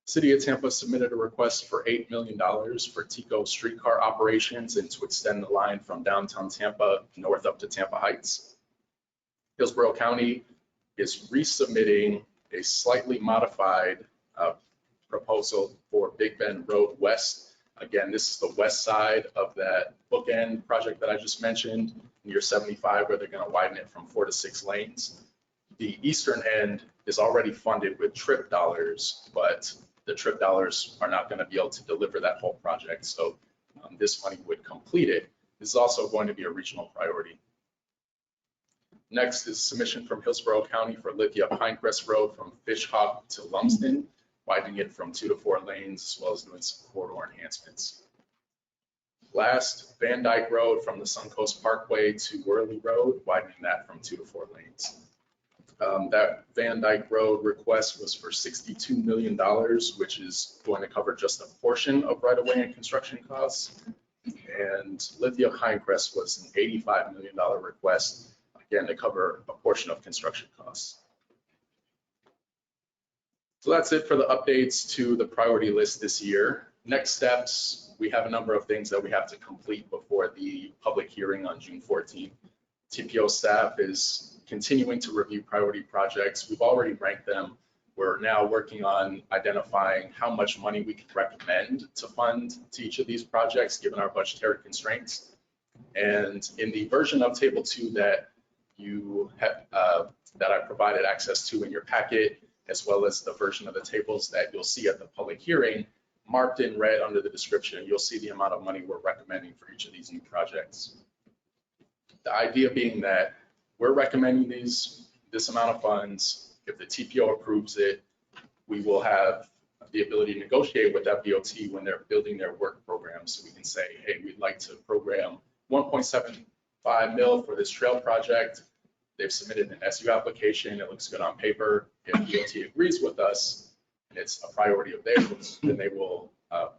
City of Tampa submitted a request for $8 million for TICO streetcar operations and to extend the line from downtown Tampa north up to Tampa Heights. Hillsborough County is resubmitting a slightly modified proposal for Big Bend Road West. Again, this is the west side of that bookend project that I just mentioned near 75, where they're going to widen it from 4 to 6 lanes. The eastern end is already funded with TRIP dollars, but the TRIP dollars are not going to be able to deliver that whole project. So this money would complete it. This is also going to be a regional priority. Next is submission from Hillsborough County for Lithia Pinecrest Road from Fish Hawk to Lumsden, widening it from 2 to 4 lanes, as well as doing some corridor enhancements. Last, Van Dyke Road from the Suncoast Parkway to Worley Road, widening that from 2 to 4 lanes. That Van Dyke Road request was for $62 million, which is going to cover just a portion of right-of-way and construction costs. And Lithia Pinecrest was an $85 million request, again, to cover a portion of construction costs. So that's it for the updates to the priority list this year. Next steps, we have a number of things that we have to complete before the public hearing on June 14th. TPO staff is continuing to review priority projects. We've already ranked them. We're now working on identifying how much money we can recommend to fund to each of these projects, given our budgetary constraints. And in the version of Table 2 that you have, that I provided access to in your packet, as well as the version of the tables that you'll see at the public hearing, marked in red under the description, you'll see the amount of money we're recommending for each of these new projects. The idea being that we're recommending this amount of funds. If the TPO approves it, we will have the ability to negotiate with FDOT when they're building their work programs. So we can say, hey, we'd like to program 1.75 mil for this trail project. They've submitted an SU application. It looks good on paper. If DOT agrees with us and it's a priority of theirs, then they will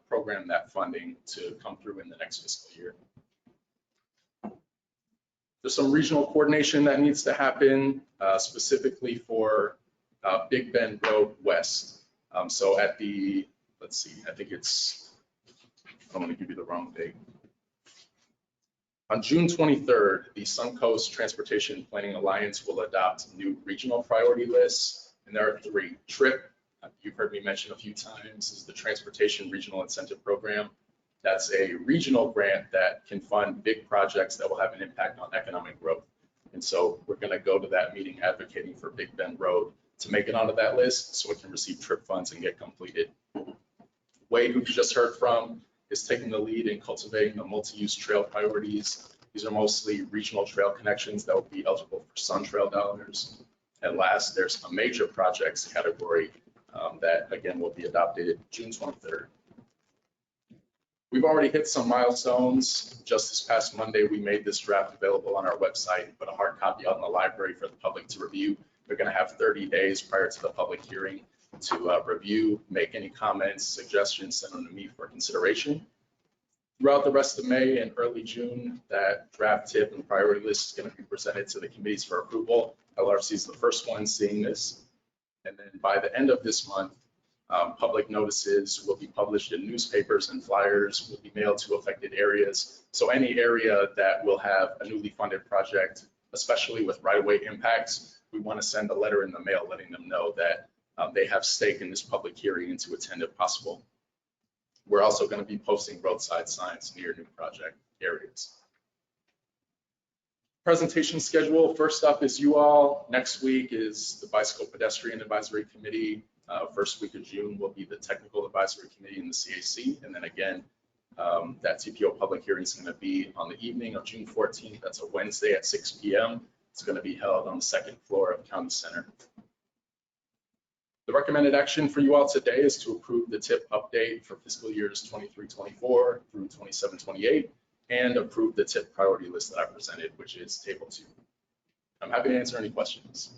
program that funding to come through in the next fiscal year. There's some regional coordination that needs to happen specifically for Big Bend Road West. So at the, let's see, I think it's, I don't want to give you the wrong date. On June 23rd, the Suncoast Transportation Planning Alliance will adopt new regional priority lists, and there are 3. TRIP, you've heard me mention a few times, is the Transportation Regional Incentive Program. That's a regional grant that can fund big projects that will have an impact on economic growth. And so we're going to go to that meeting advocating for Big Bend Road to make it onto that list so it can receive TRIP funds and get completed. Wade, who you just heard from, is taking the lead in cultivating the multi-use trail priorities. These are mostly regional trail connections that will be eligible for Sun Trail dollars. And last, there's a major projects category that again will be adopted June 23rd. We've already hit some milestones. Just this past Monday, we made this draft available on our website, put a hard copy out in the library for the public to review. They're going to have 30 days prior to the public hearing to review, make any comments, suggestions, send them to me for consideration. Throughout the rest of May and early June, that draft tip and priority list is going to be presented to the committees for approval. LRC is the first one seeing this. And then by the end of this month, public notices will be published in newspapers and flyers will be mailed to affected areas. So any area that will have a newly funded project, especially with right-of-way impacts, we want to send a letter in the mail letting them know that they have stake in this public hearing and to attend if possible. We're also going to be posting roadside signs near new project areas. Presentation schedule, first up is you all. Next week is the Bicycle Pedestrian Advisory Committee. First week of June will be the Technical Advisory Committee in the CAC. And then again, that TPO public hearing is going to be on the evening of June 14th. That's a Wednesday at 6 p.m. It's going to be held on the second floor of County Center. The recommended action for you all today is to approve the TIP update for fiscal years 23-24 through 27-28 and approve the TIP priority list that I presented, which is table 2. I'm happy to answer any questions.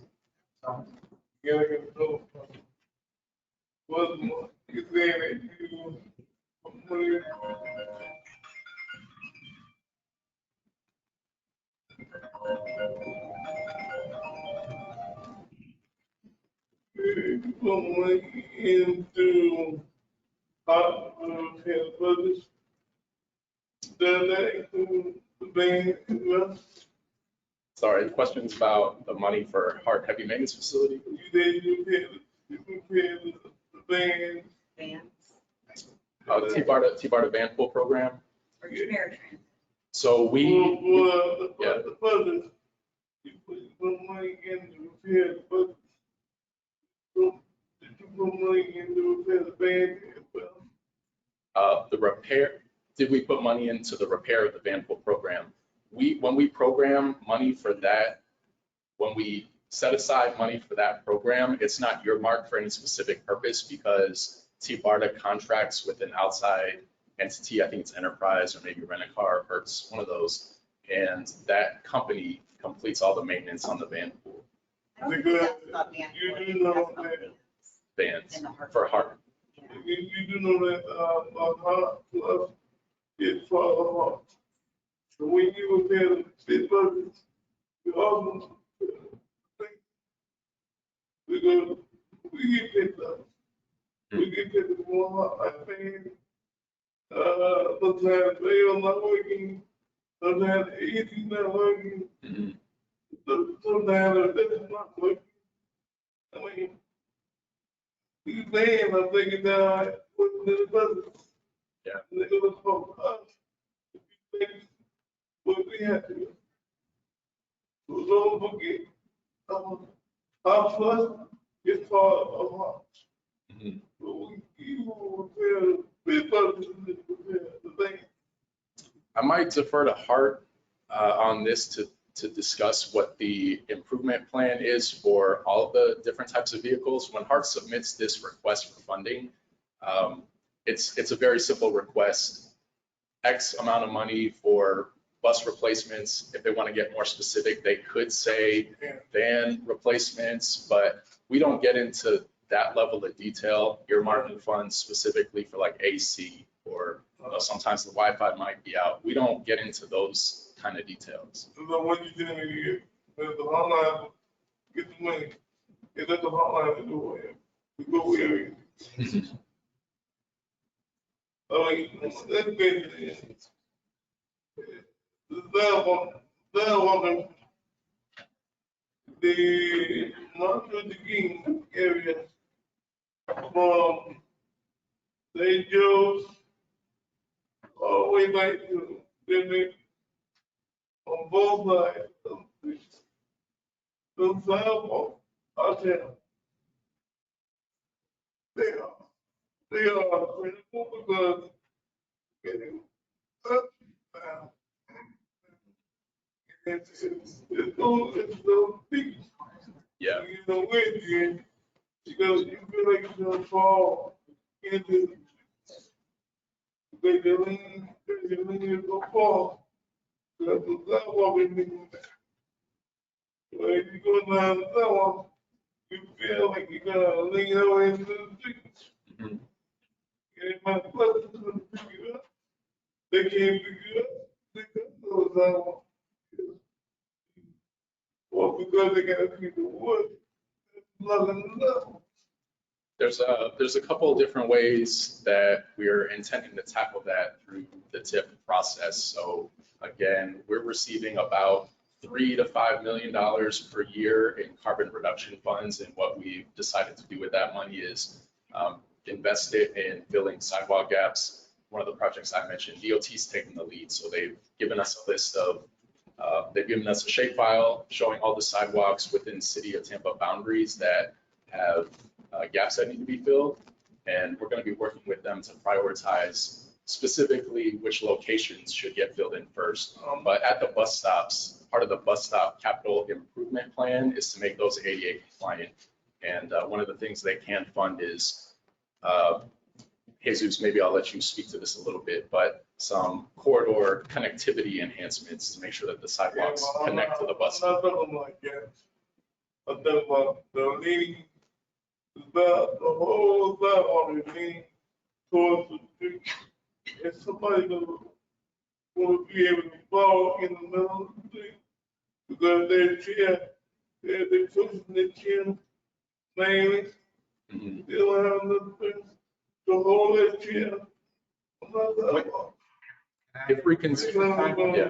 Into health budget. Does that include the band as well? Sorry, the question's about the money for Hart Heavy Maintenance Facility. You said you pay the band. Vans The T-Barta Van Pool Program. or American. So we, yeah. The budget, you put some money in to repair the budget. Did you put money in to repair the band as well? The repair, did we put money into the repair of the Van Pool program? When we program money for that, when we set aside money for that program, it's not earmarked for any specific purpose because T-Barta contracts with an outside entity. I think it's Enterprise or maybe Rent-A-Car, Hertz, one of those. And that company completes all the maintenance on the van pool. Because you do know that, Vans for Hart. you do know that, Hart Plus is part of Hart. So when you repair the big budget, you also, because we get picked up. We get picked up more, I think, sometimes they are not working, sometimes AC not working, sometimes that's not working. I mean, these vans are taking down within the budget. Yeah. And they're gonna talk to us. If you think what we have to do. So don't forget, our plus is part of our. So you will repair big budget and repair the thing. I might defer to Hart on this to discuss what the improvement plan is for all of the different types of vehicles. When Hart submits this request for funding, it's a very simple request. X amount of money for bus replacements. If they want to get more specific, they could say van replacements, but we don't get into that level of detail. Earmarking funds specifically for like AC or sometimes the Wi-Fi might be out. We don't get into those kind of details. So what you telling me is, that the hotline, get the money, and let the hotline to go where, to go where. I mean, that's basically it. They're walking the Martin Luther King area from St. Joe's all the way back to Denver on both sides of the street. The sidewalk out there. They are critical because getting up down. It's so big. Yeah. You know, when you because you feel like you're gonna fall into the lean is gonna fall. Because the sidewalk is moving back. So if you go down the sidewalk, you feel like you're gonna lean over into the street. And my brothers couldn't pick it up. They can't pick it up. They couldn't go down the sidewalk. Well, because they gotta keep the wood. There's a couple of different ways that we're intending to tackle that through the TIP process. So again, we're receiving about $3 to $5 million per year in carbon reduction funds. And what we've decided to do with that money is invest it in filling sidewalk gaps. One of the projects I mentioned, DOT's taking the lead. So they've given us a list of they've given us a shapefile showing all the sidewalks within city of Tampa boundaries that have gaps that need to be filled. And we're going to be working with them to prioritize specifically which locations should get filled in first. But at the bus stops, part of the bus stop capital improvement plan is to make those ADA compliant. And one of the things they can fund is, Jesus, maybe I'll let you speak to this a little bit, but some corridor connectivity enhancements to make sure that the sidewalks connect to the bus stop. But then the leaning, the whole on the lean towards the street, if somebody will be able to fall in the middle of the street, because their chair, they're pushing the chair mainly, they don't have nothing to hold their chair. If we can, yeah.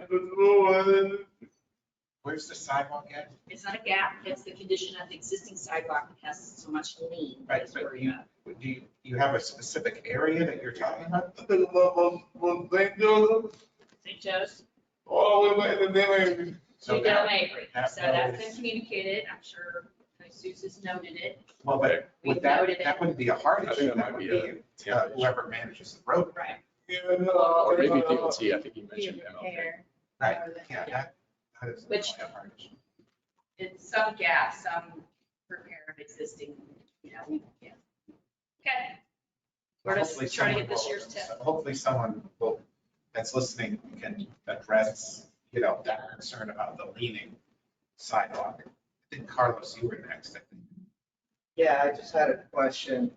Where's the sidewalk at? It's not a gap, it's the condition of the existing sidewalk that has so much lean. Right, That's but where you, do you have a specific area that you're talking about? St. Joe's, All the way to the to Del Mabry. that So that's been was- communicated. I'm sure Jesus has noted it. Well, but We've would that, noted it. that wouldn't be a hard I issue, think that that might would be be a whoever manages the road. Right. Or maybe DOT, I think you mentioned MLK. Right, yeah, that is Which- definitely a hard issue. It's some gaps, some repair of existing, yeah. Okay. We're Hopefully just trying to someone get this will- year's tip. Hopefully someone will, that's listening can address, that concern about the leaning sidewalk. I think Carlos, you were next, I think. Yeah, I just had a question.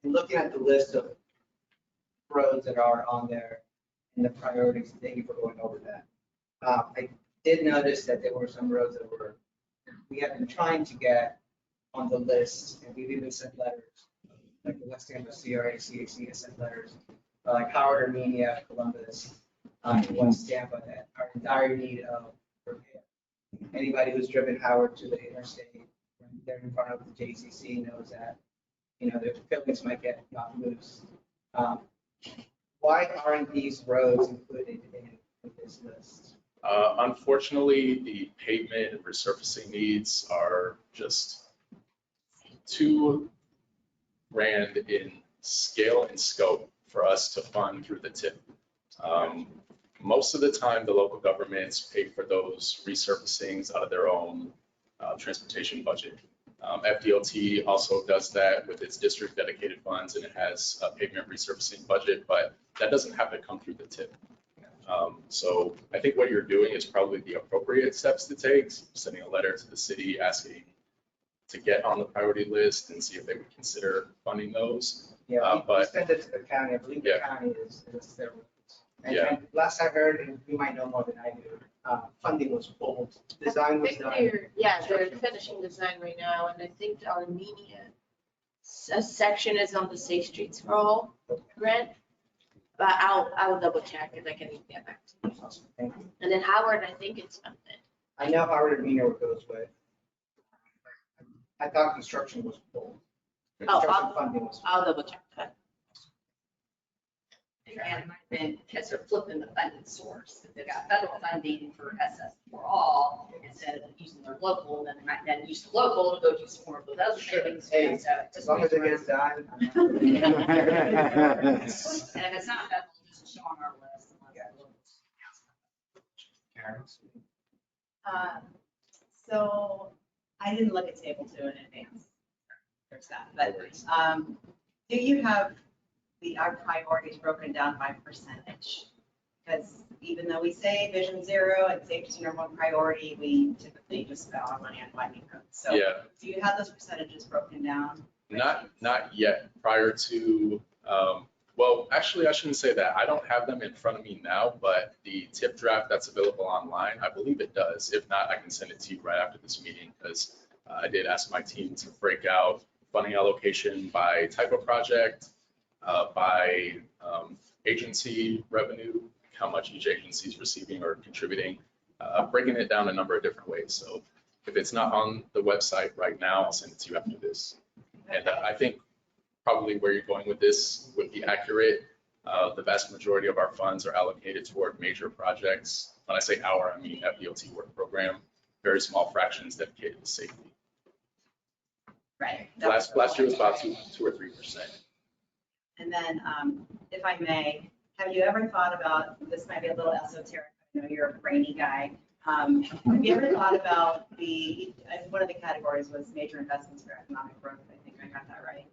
Looking at the list of roads that are on there and the priorities, thank you for going over that. I did notice that there were some roads that we have been trying to get on the list, and we've even sent letters, like the West End of CRA, CAC has sent letters, like Howard, Armenia, Columbus, West Tampa, that are in dire need of repair. Anybody who's driven Howard to the interstate, when they're in front of the JCC knows that, their fillings might get loose. Why aren't these roads included in this list? Unfortunately, the pavement and resurfacing needs are just too grand in scale and scope for us to fund through the TIP. Most of the time, the local governments pay for those resurfacings out of their own transportation budget. FDOT also does that with its district dedicated funds, and it has a pavement resurfacing budget, but that doesn't have to come through the TIP. So I think what you're doing is probably the appropriate steps to take, sending a letter to the city asking to get on the priority list and see if they would consider funding those. Yeah, we but- send it to the county. I believe the Yeah. county is their roads. And Yeah. and last I heard, and you might know more than I do, funding was pulled, design was done. They're finishing design right now, and I think the Armenia section is on the Safe Streets for All grant. But I'll double check if I can get back to you. Thank you. And then Howard, I think it's funded. I know Howard and Armenia goes with. I thought construction was pulled. Construction funding was. I'll double check that. And it might have been because they're flipping the funding source. If they got federal funding for SS for all, instead of using their local, then they might then use the local to go do some more of those other things. Hey, So it As just long as it makes gets done. I'm not- And if it's not federal, just show on our list. Karen? So I didn't look at table 2 in advance. There's that, but do you have our priorities broken down by percentage? Because even though we say vision 0 and safety is number 1 priority, we typically just spend our money on widening roads. So Yeah, do you have those percentages broken down? not yet. Prior to, well, actually, I shouldn't say that. I don't have them in front of me now, but the tip draft that's available online, I believe it does. If not, I can send it to you right after this meeting, because I did ask my team to break out funding allocation by type of project, by agency revenue, how much each agency is receiving or contributing, breaking it down a number of different ways. So if it's not on the website right now, I'll send it to you after this. And I think probably where you're going with this would be accurate. The vast majority of our funds are allocated toward major projects. When I say our, I mean FDOT work program, very small fractions dedicated to safety. Right. Last year was about 2 or 3%. And then, if I may, have you ever thought about, this might be a little esoteric, I know you're a brainy guy, Have you ever thought about one of the categories was major investments for economic growth? I think I got that right.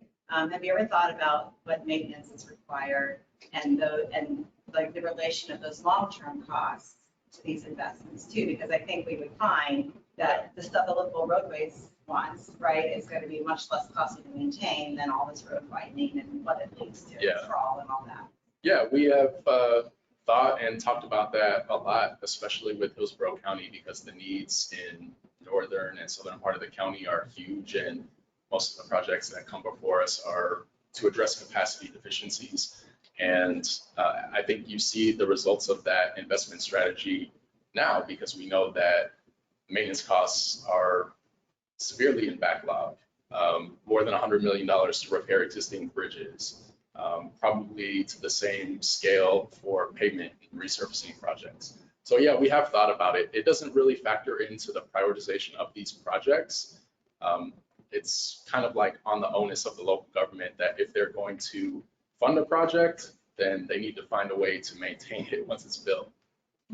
Have you ever thought about what maintenance is required and like the relation of those long-term costs to these investments too? Because I think we would find that the stuff that Livable Roadways wants, right, is going to be much less costly to maintain than all this road widening and what it leads to, sprawl and all that. Yeah, we have thought and talked about that a lot, especially with Hillsborough County, because the needs in northern and southern part of the county are huge, and most of the projects that come before us are to address capacity deficiencies. And I think you see the results of that investment strategy now, because we know that maintenance costs are severely in backlog, more than $100 million to repair existing bridges. Probably to the same scale for pavement and resurfacing projects. So yeah, we have thought about it. It doesn't really factor into the prioritization of these projects. It's kind of like on the onus of the local government that if they're going to fund a project, then they need to find a way to maintain it once it's built.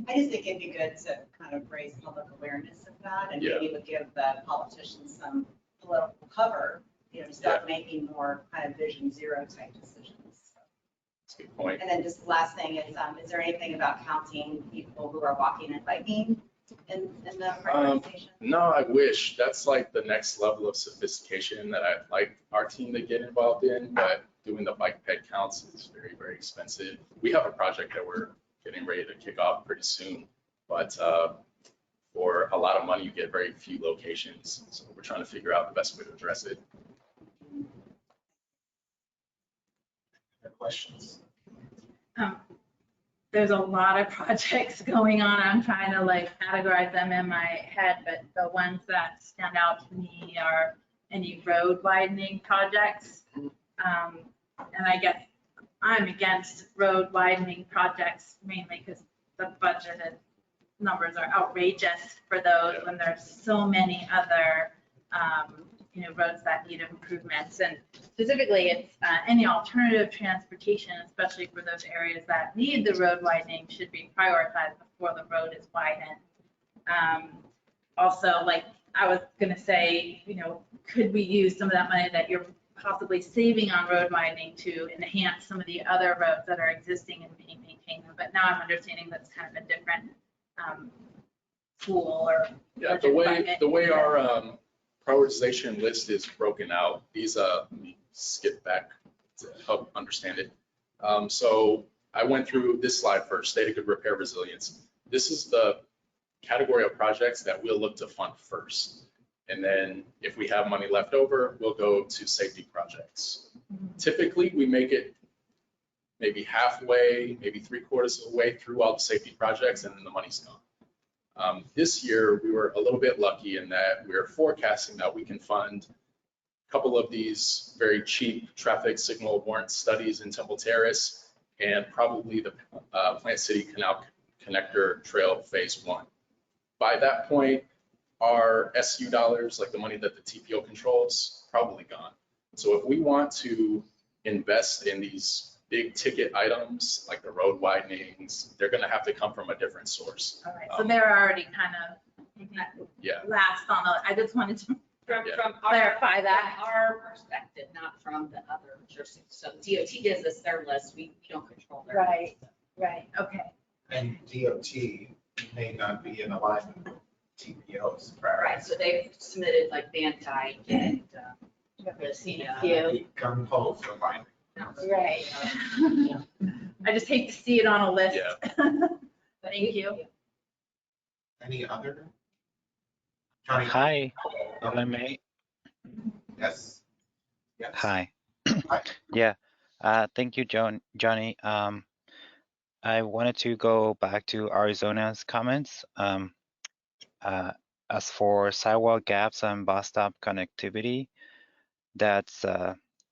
I just think it'd be good to kind of raise public awareness of that and maybe would give the politicians some political cover, start making more kind of vision zero type decisions. That's a good point. And then just the last thing is there anything about counting people who are walking and biking in the prioritization? No, I wish. That's like the next level of sophistication that I'd like our team to get involved in, but doing the bike ped counts is very, very expensive. We have a project that we're getting ready to kick off pretty soon, but for a lot of money, you get very few locations. So we're trying to figure out the best way to address it. Questions? There's a lot of projects going on. I'm trying to categorize them in my head, but the ones that stand out to me are any road widening projects. And I guess I'm against road widening projects mainly because the budgeted numbers are outrageous for those when there's so many other roads that need improvements. And specifically, it's any alternative transportation, especially for those areas that need the road widening, should be prioritized before the road is widened. Also, I was going to say, could we use some of that money that you're possibly saving on road widening to enhance some of the other roads that are existing and maintain them? But now I'm understanding that's kind of a different pool or the way our prioritization list is broken out. These, let me skip back to help understand it. So I went through this slide first, state of good repair resilience. This is the category of projects that we'll look to fund first. And then if we have money left over, we'll go to safety projects. Typically, we make it maybe halfway, maybe 3/4 of the way through all the safety projects, and then the money's gone. This year, we were a little bit lucky in that we're forecasting that we can fund a couple of these very cheap traffic signal warrant studies in Temple Terrace and probably the Plant City Canal Connector Trail Phase 1. By that point, our SU dollars, like the money that the TPO controls, probably gone. So if we want to invest in these big ticket items like the road widenings, they're going to have to come from a different source. All right, so they're already kind of last on the, I just wanted to clarify that. From our perspective, not from the other jurisdictions. So DOT gives us their list, we don't control their list. Right, okay. And DOT may not be in alignment with TPOs. Right, so they've submitted like Van Dyke and Gun ho for alignment. Right. I just hate to see it on a list. Thank you. Any other? Johnny? Hi, if I may. Yes. Yes. Hi. Hi. Yeah, thank you, Johnny. I wanted to go back to Arizona's comments. As for sidewalk gaps and bus stop connectivity, that's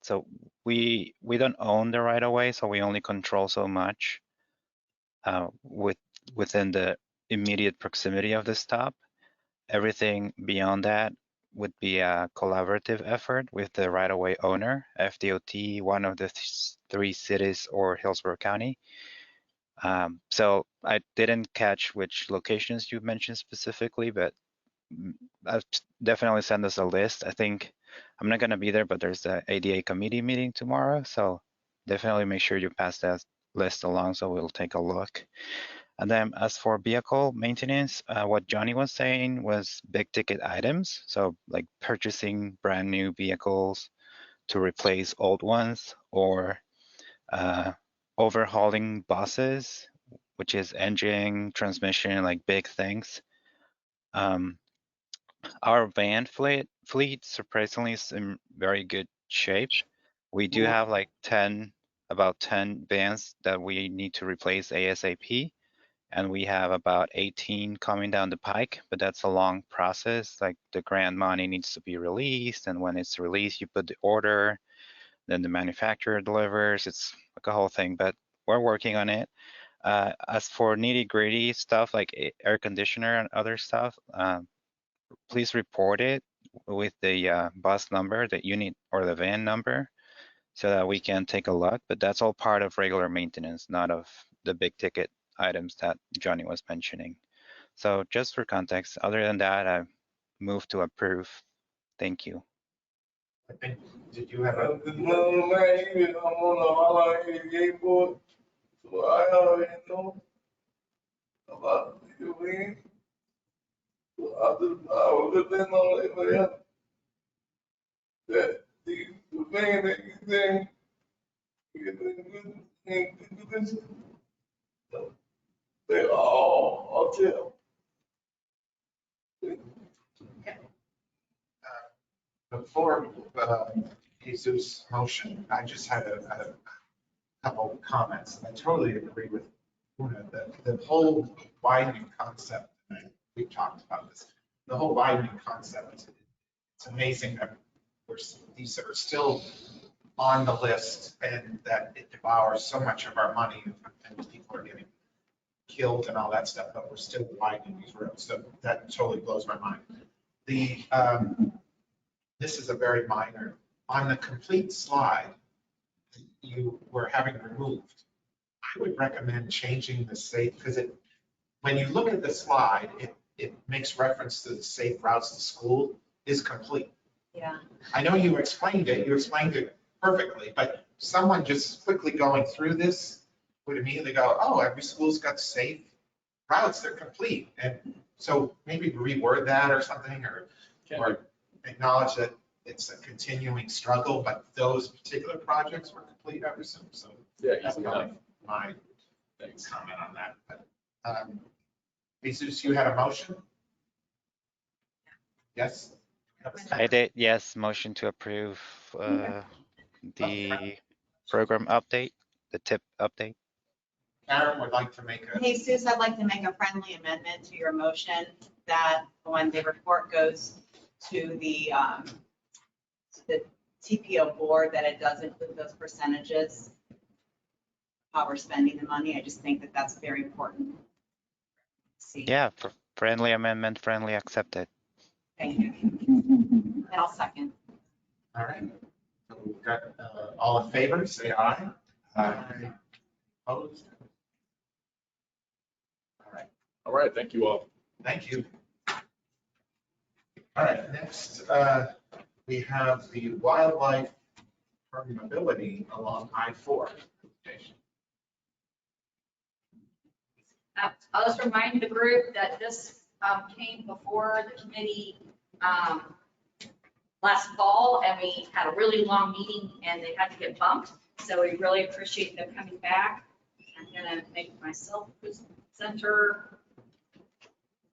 so we don't own the right of way, so we only control so much within the immediate proximity of the stop. Everything beyond that would be a collaborative effort with the right of way owner, FDOT, one of the 3 cities, or Hillsborough County. So I didn't catch which locations you mentioned specifically, but I've definitely send us a list. I think I'm not gonna be there, but there's the ADA committee meeting tomorrow, so definitely make sure you pass that list along so we'll take a look. And then as for vehicle maintenance, what Johnny was saying was big ticket items. So like purchasing brand new vehicles to replace old ones, or overhauling buses, which is engine, transmission, like big things. Our van fleet surprisingly is in very good shape. We do have like about 10 vans that we need to replace ASAP, and we have about 18 coming down the pike, but that's a long process. Like the grant money needs to be released, and when it's released, you put the order, then the manufacturer delivers. It's like a whole thing, but we're working on it. As for nitty gritty stuff like air conditioner and other stuff, please report it with the bus number, the unit or the van number, so that we can take a look. But that's all part of regular maintenance, not of the big ticket items that Johnny was mentioning. So just for context, other than that, I move to approve. Thank you. I think, did you have a? Before Jesus' motion, I just had a couple of comments. I totally agree with Una, the whole widening concept, and we've talked about this, the whole widening concept, it's amazing that these are still on the list and that it devours so much of our money and people are getting killed and all that stuff, but we're still widening these roads. So that totally blows my mind. This is a very minor, on the complete slide, you were having removed. I would recommend changing the safe, because when you look at the slide, it makes reference to the safe routes to school is complete. Yeah. I know you explained it perfectly, but someone just quickly going through this would immediately go, oh, every school's got safe routes, they're complete. And so maybe reword that or something, or acknowledge that it's a continuing struggle, but those particular projects were complete, I presume. So Yeah, that's easy my enough. comment on that. But Jesus, you had a motion? Yes? I did, yes, motion to approve the program update, the tip update. Karen would like to make a. Jesus, I'd like to make a friendly amendment to your motion that when the report goes to the TPO board, that it does include those percentages, how we're spending the money. I just think that that's very important. See. Yeah, friendly amendment, friendly accepted. Thank you. And I'll second. All right. So we've got all in favor, say aye. Aye. Opposed? All right. All right, thank you all. Thank you. All right, next we have the wildlife permeability along I-4. I'll just remind the group that this came before the committee last fall, and we had a really long meeting and they had to get bumped. So we really appreciate them coming back. I'm gonna make myself presenter.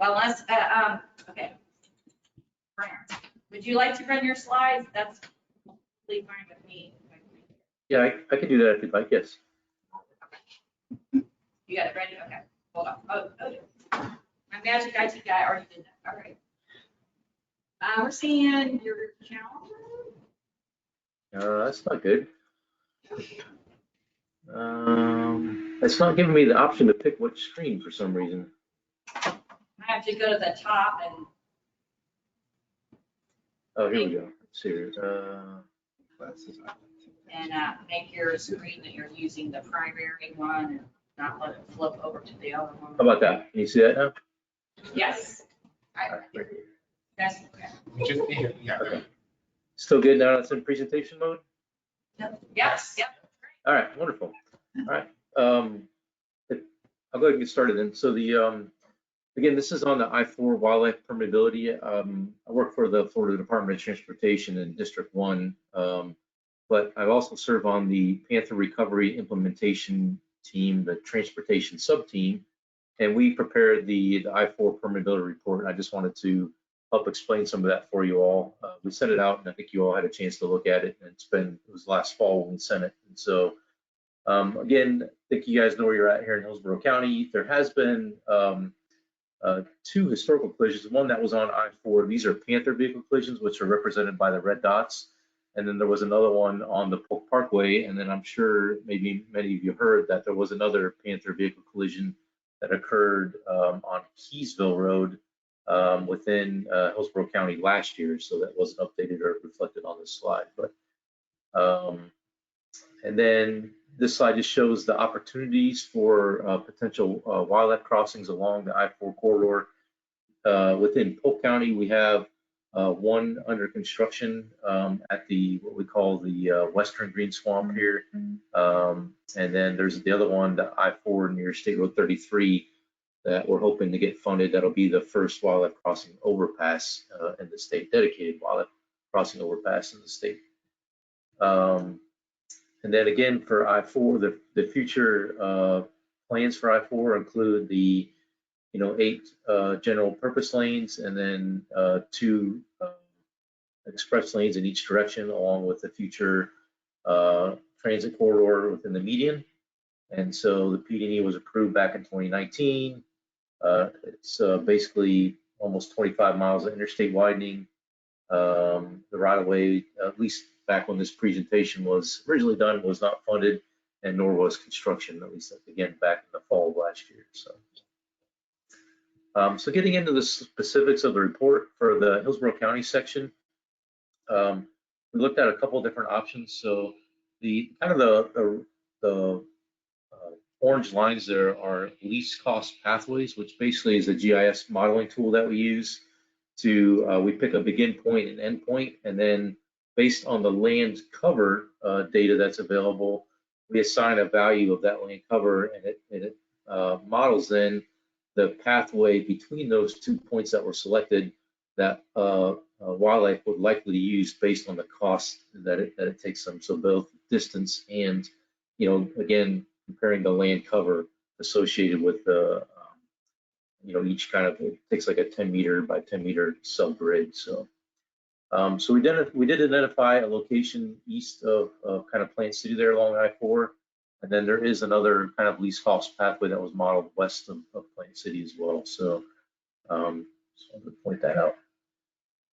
Well, let's, okay. Brent, would you like to run your slides? That's completely fine with me. Yeah, I could do that if you'd like, yes. You got it ready? Okay, hold on. Oh, my magic IT guy already did that. All right. We're seeing your calendar. That's not good. It's not giving me the option to pick which screen for some reason. I have to go to the top and. Oh, here we go. Let's see here. And make your screen that you're using the primary one. not let it flip over to the other one. How about that? Can you see that now? Yes. That's, Okay. Still good now it's in presentation mode? yes, yep. All right, wonderful. All right. I'll go ahead and get started then. So again, this is on the I-4 wildlife permeability. I work for the Florida Department of Transportation in District 1, but I also serve on the Panther Recovery Implementation Team, the Transportation Sub-Team, and we prepared the I-4 permeability report. I just wanted to help explain some of that for you all. We sent it out, and I think you all had a chance to look at it, and it was last fall when we sent it. And so, again, I think you guys know where you're at here in Hillsborough County. There has been 2 historical collisions, one that was on I-4. These are Panther vehicle collisions, which are represented by the red dots. And then there was another one on the Polk Parkway. And then I'm sure maybe many of you heard that there was another Panther vehicle collision that occurred on Keysville Road within Hillsborough County last year. So that wasn't updated or reflected on this slide. But and then this slide just shows the opportunities for potential wildlife crossings along the I-4 corridor. Within Polk County, we have one under construction at what we call the Western Green Swamp here. And then there's the other one, the I-4 near State Road 33, that we're hoping to get funded. That'll be the first wildlife crossing overpass in the state, dedicated wildlife crossing overpass in the state. And then again for I-4, the future plans for I-4 include the 8 general purpose lanes and then 2 express lanes in each direction, along with the future transit corridor within the median. And so the PD&E was approved back in 2019. It's basically almost 25 miles of interstate widening. The right-of-way, at least back when this presentation was originally done, was not funded, and nor was construction, at least again back in the fall of last year. So getting into the specifics of the report for the Hillsborough County section, we looked at a couple of different options. So the orange lines there are least cost pathways, which basically is a GIS modeling tool that we use to we pick a begin point and end point, and then based on the land cover data that's available, we assign a value of that land cover, and it models then the pathway between those 2 points that were selected that wildlife would likely use based on the cost that it takes them. So both distance and, again, comparing the land cover associated with the, each kind of, it takes like a 10 meter by 10 meter subgrid. So we did identify a location east of kind of Plant City there along I-4, and then there is another kind of least cost pathway that was modeled west of Plant City as well. So just wanted to point that out.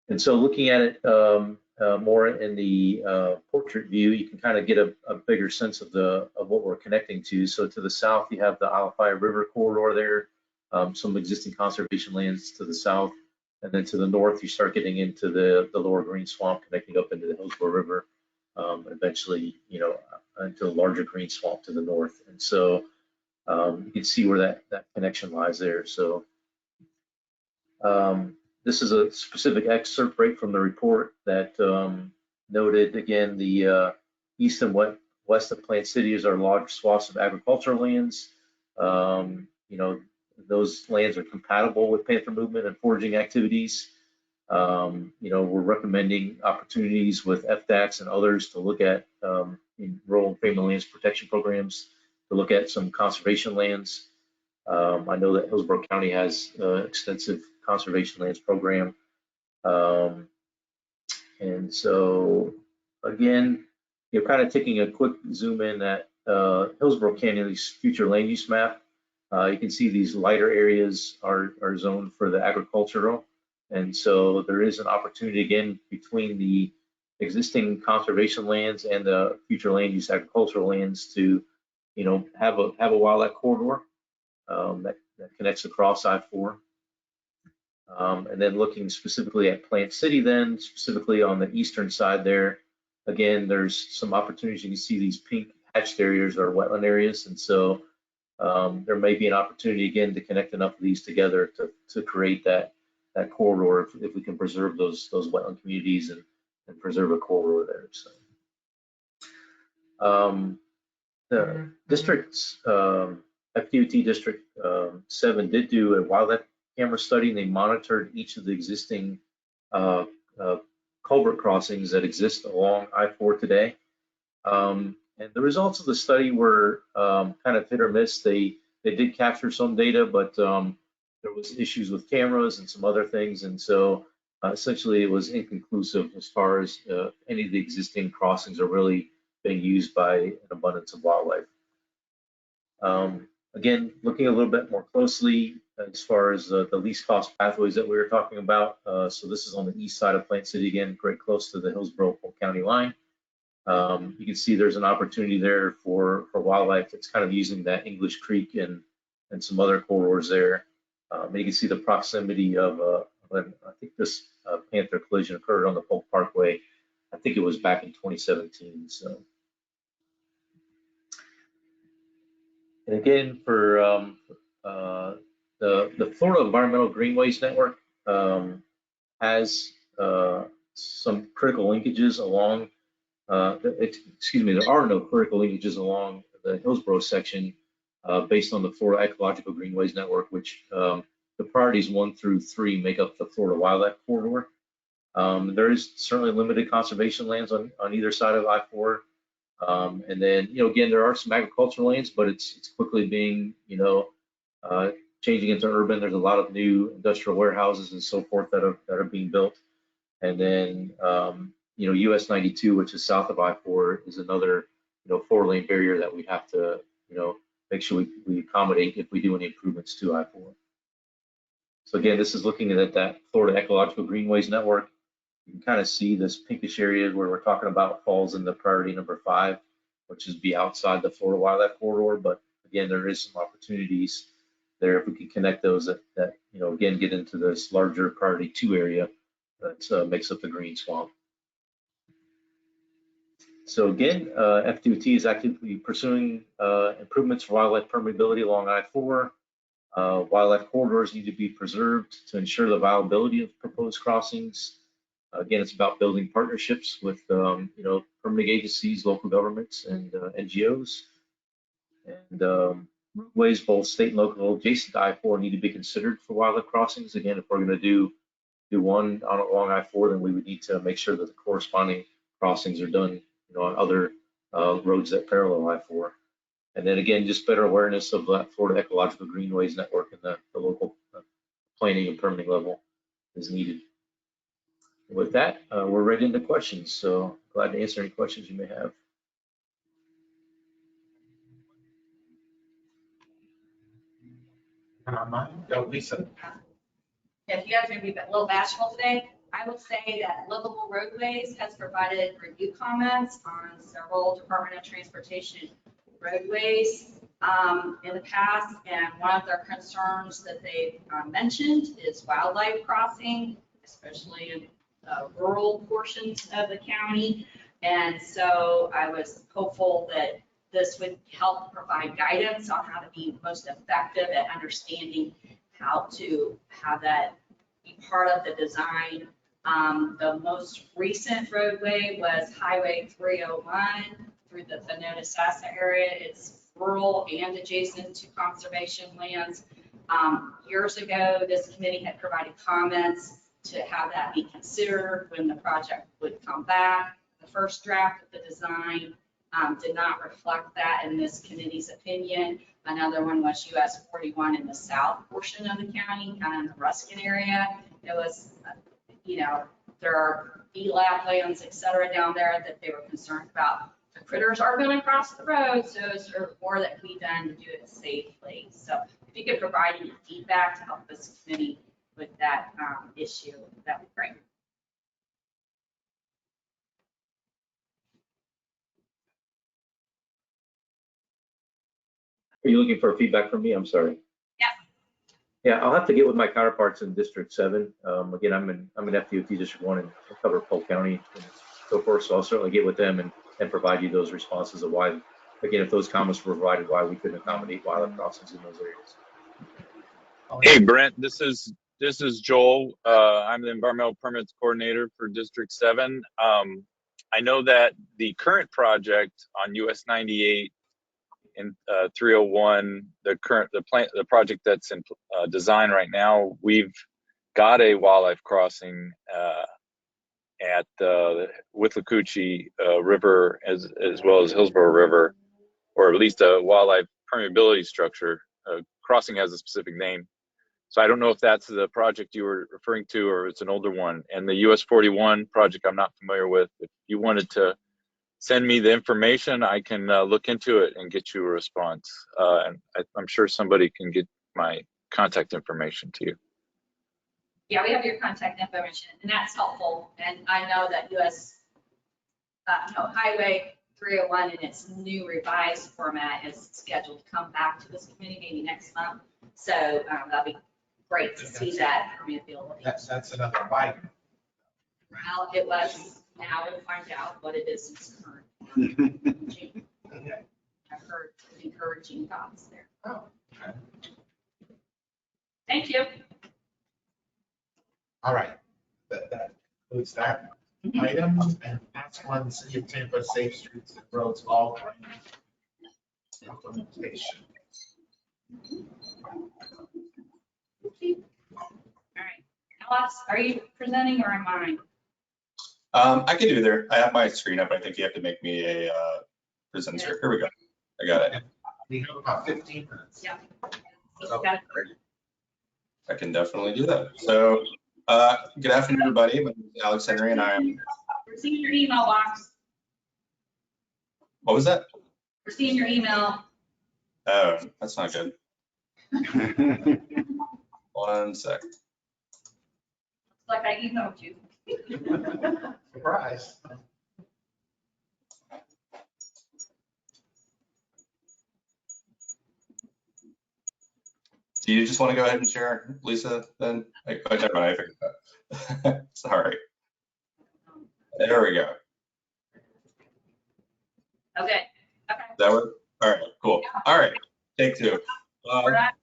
And so looking at it more in the portrait view, you can kind of get a bigger sense of what we're connecting to. So to the south, you have the Isle of Fire River corridor there, some existing conservation lands to the south. And then to the north, you start getting into the lower green swamp connecting up into the Hillsborough River, eventually, into the larger green swamp to the north. And so you can see where that connection lies there. So this is a specific excerpt right from the report that noted, again, the east and west of Plant City is our large swaths of agricultural lands. Those lands are compatible with panther movement and foraging activities. We're recommending opportunities with FDACs and others to look at in rural and family lands protection programs, to look at some conservation lands. I know that Hillsborough County has extensive conservation lands program. And so again, kind of taking a quick zoom in at Hillsborough County's future land use map. You can see these lighter areas are zoned for the agricultural. And so there is an opportunity again between the existing conservation lands and the future land use agricultural lands to, have a wildlife corridor that connects across I-4. And then looking specifically at Plant City, then specifically on the eastern side there, again, there's some opportunities. You can see these pink hatched areas are wetland areas. And so there may be an opportunity again to connect enough of these together to create that corridor if we can preserve those wetland communities and preserve a corridor there. So the districts, FDOT District 7 did do a wildlife camera study, and they monitored each of the existing culvert crossings that exist along I-4 today. And the results of the study were kind of hit or miss. They did capture some data, but there was issues with cameras and some other things, and so essentially it was inconclusive as far as any of the existing crossings are really being used by an abundance of wildlife. Again, looking a little bit more closely as far as the least cost pathways that we were talking about. So this is on the east side of Plant City, again, very close to the Hillsborough County line. You can see there's an opportunity there for wildlife that's kind of using that English Creek and some other corridors there. And you can see the proximity of, I think this panther collision occurred on the Polk Parkway. I think it was back in 2017. So, and again, for the Florida Environmental Greenways Network has some critical linkages along. Excuse me, there are no critical linkages along the Hillsborough section based on the Florida Ecological Greenways Network, which the priorities 1 through 3 make up the Florida Wildlife Corridor. There is certainly limited conservation lands on either side of I-4. And then, again, there are some agricultural lands, but it's quickly being, changing into urban. There's a lot of new industrial warehouses and so forth that are being built. And then, US 92, which is south of I-4, is another, 4-lane barrier that we have to, make sure we accommodate if we do any improvements to I-4. So again, this is looking at that Florida Ecological Greenways Network. You can kind of see this pinkish area where we're talking about falls in the priority number 5, which is be outside the Florida Wildlife Corridor. But again, there is some opportunities there if we can connect those that again, get into this larger priority 2 area that makes up the green swamp. So again, FDOT is actively pursuing improvements for wildlife permeability along I-4. Wildlife corridors need to be preserved to ensure the viability of proposed crossings. Again, it's about building partnerships with permitting agencies, local governments, and NGOs. And roadways, both state and local, adjacent to I-4, need to be considered for wildlife crossings. Again, if we're going to do one along I-4, then we would need to make sure that the corresponding crossings are done, on other roads that parallel I-4. And then again, just better awareness of that Florida Ecological Greenways Network and the local planning and permitting level is needed. With that, we're ready into questions. So glad to answer any questions you may have. Lisa. If you guys are gonna be a little bashful today, I would say that Livable Roadways has provided review comments on several Department of Transportation roadways in the past. And one of their concerns that they've mentioned is wildlife crossing, especially in rural portions of the county. And so I was hopeful that this would help provide guidance on how to be most effective at understanding how to have that be part of the design. The most recent roadway was Highway 301 through the Venota-Sassa area. It's rural and adjacent to conservation lands. Years ago, this committee had provided comments to have that be considered when the project would come back. The first draft of the design did not reflect that in this committee's opinion. Another one was US 41 in the south portion of the county, kind of in the Ruskin area. It was, there are B-lab lands, et cetera, down there that they were concerned about. The critters are going to cross the road, so is there more that can be done to do it safely? So if you could provide any feedback to help this committee with that issue, that would be great. Are you looking for feedback from me? I'm sorry. Yeah. Yeah, I'll have to get with my counterparts in District 7. Again, I'm in FDOT District 1 and I cover Polk County and so forth. So I'll certainly get with them and provide you those responses of why again, if those comments were provided, why we couldn't accommodate wildlife crossings in those areas. Hey, Brent, this is Joel. I'm the environmental permits coordinator for District 7. I know that the current project on US 98 and 301, the project that's in design right now, we've got a wildlife crossing at the Withlacoochee River as well as Hillsborough River, or at least a wildlife permeability structure. Crossing has a specific name. So I don't know if that's the project you were referring to or it's an older one. And the US 41 project I'm not familiar with. If you wanted to send me the information, I can look into it and get you a response. And I'm sure somebody can get my contact information to you. Yeah, we have your contact information, and that's helpful. And I know that US Highway 301 in its new revised format is scheduled to come back to this committee maybe next month. So that'll be great to see that permeability. That's another bite. Well, it was, now we'll find out what it is in current. Okay. I've heard encouraging thoughts there. Oh, okay. Thank you. All right, that concludes that item. And that's one, City of Tampa Safe Streets and Roads All Grant implementation. All right, Alex, are you presenting or am I? I can do either. I have my screen up. I think you have to make me a presenter. Here we go. I got it. We have about 15 minutes. Yeah. Oh, great. I can definitely do that. So, good afternoon, everybody. My name is Alex Henry, and I'm. We're seeing your email box. What was that? We're seeing your email. Oh, that's not good. 1 sec. Looks like I emailed you. Surprise. Do you just want to go ahead and share, Lisa? Then I figured that. Sorry. There we go. Okay. Okay. That work? All right. Cool. All right. Take two. We're not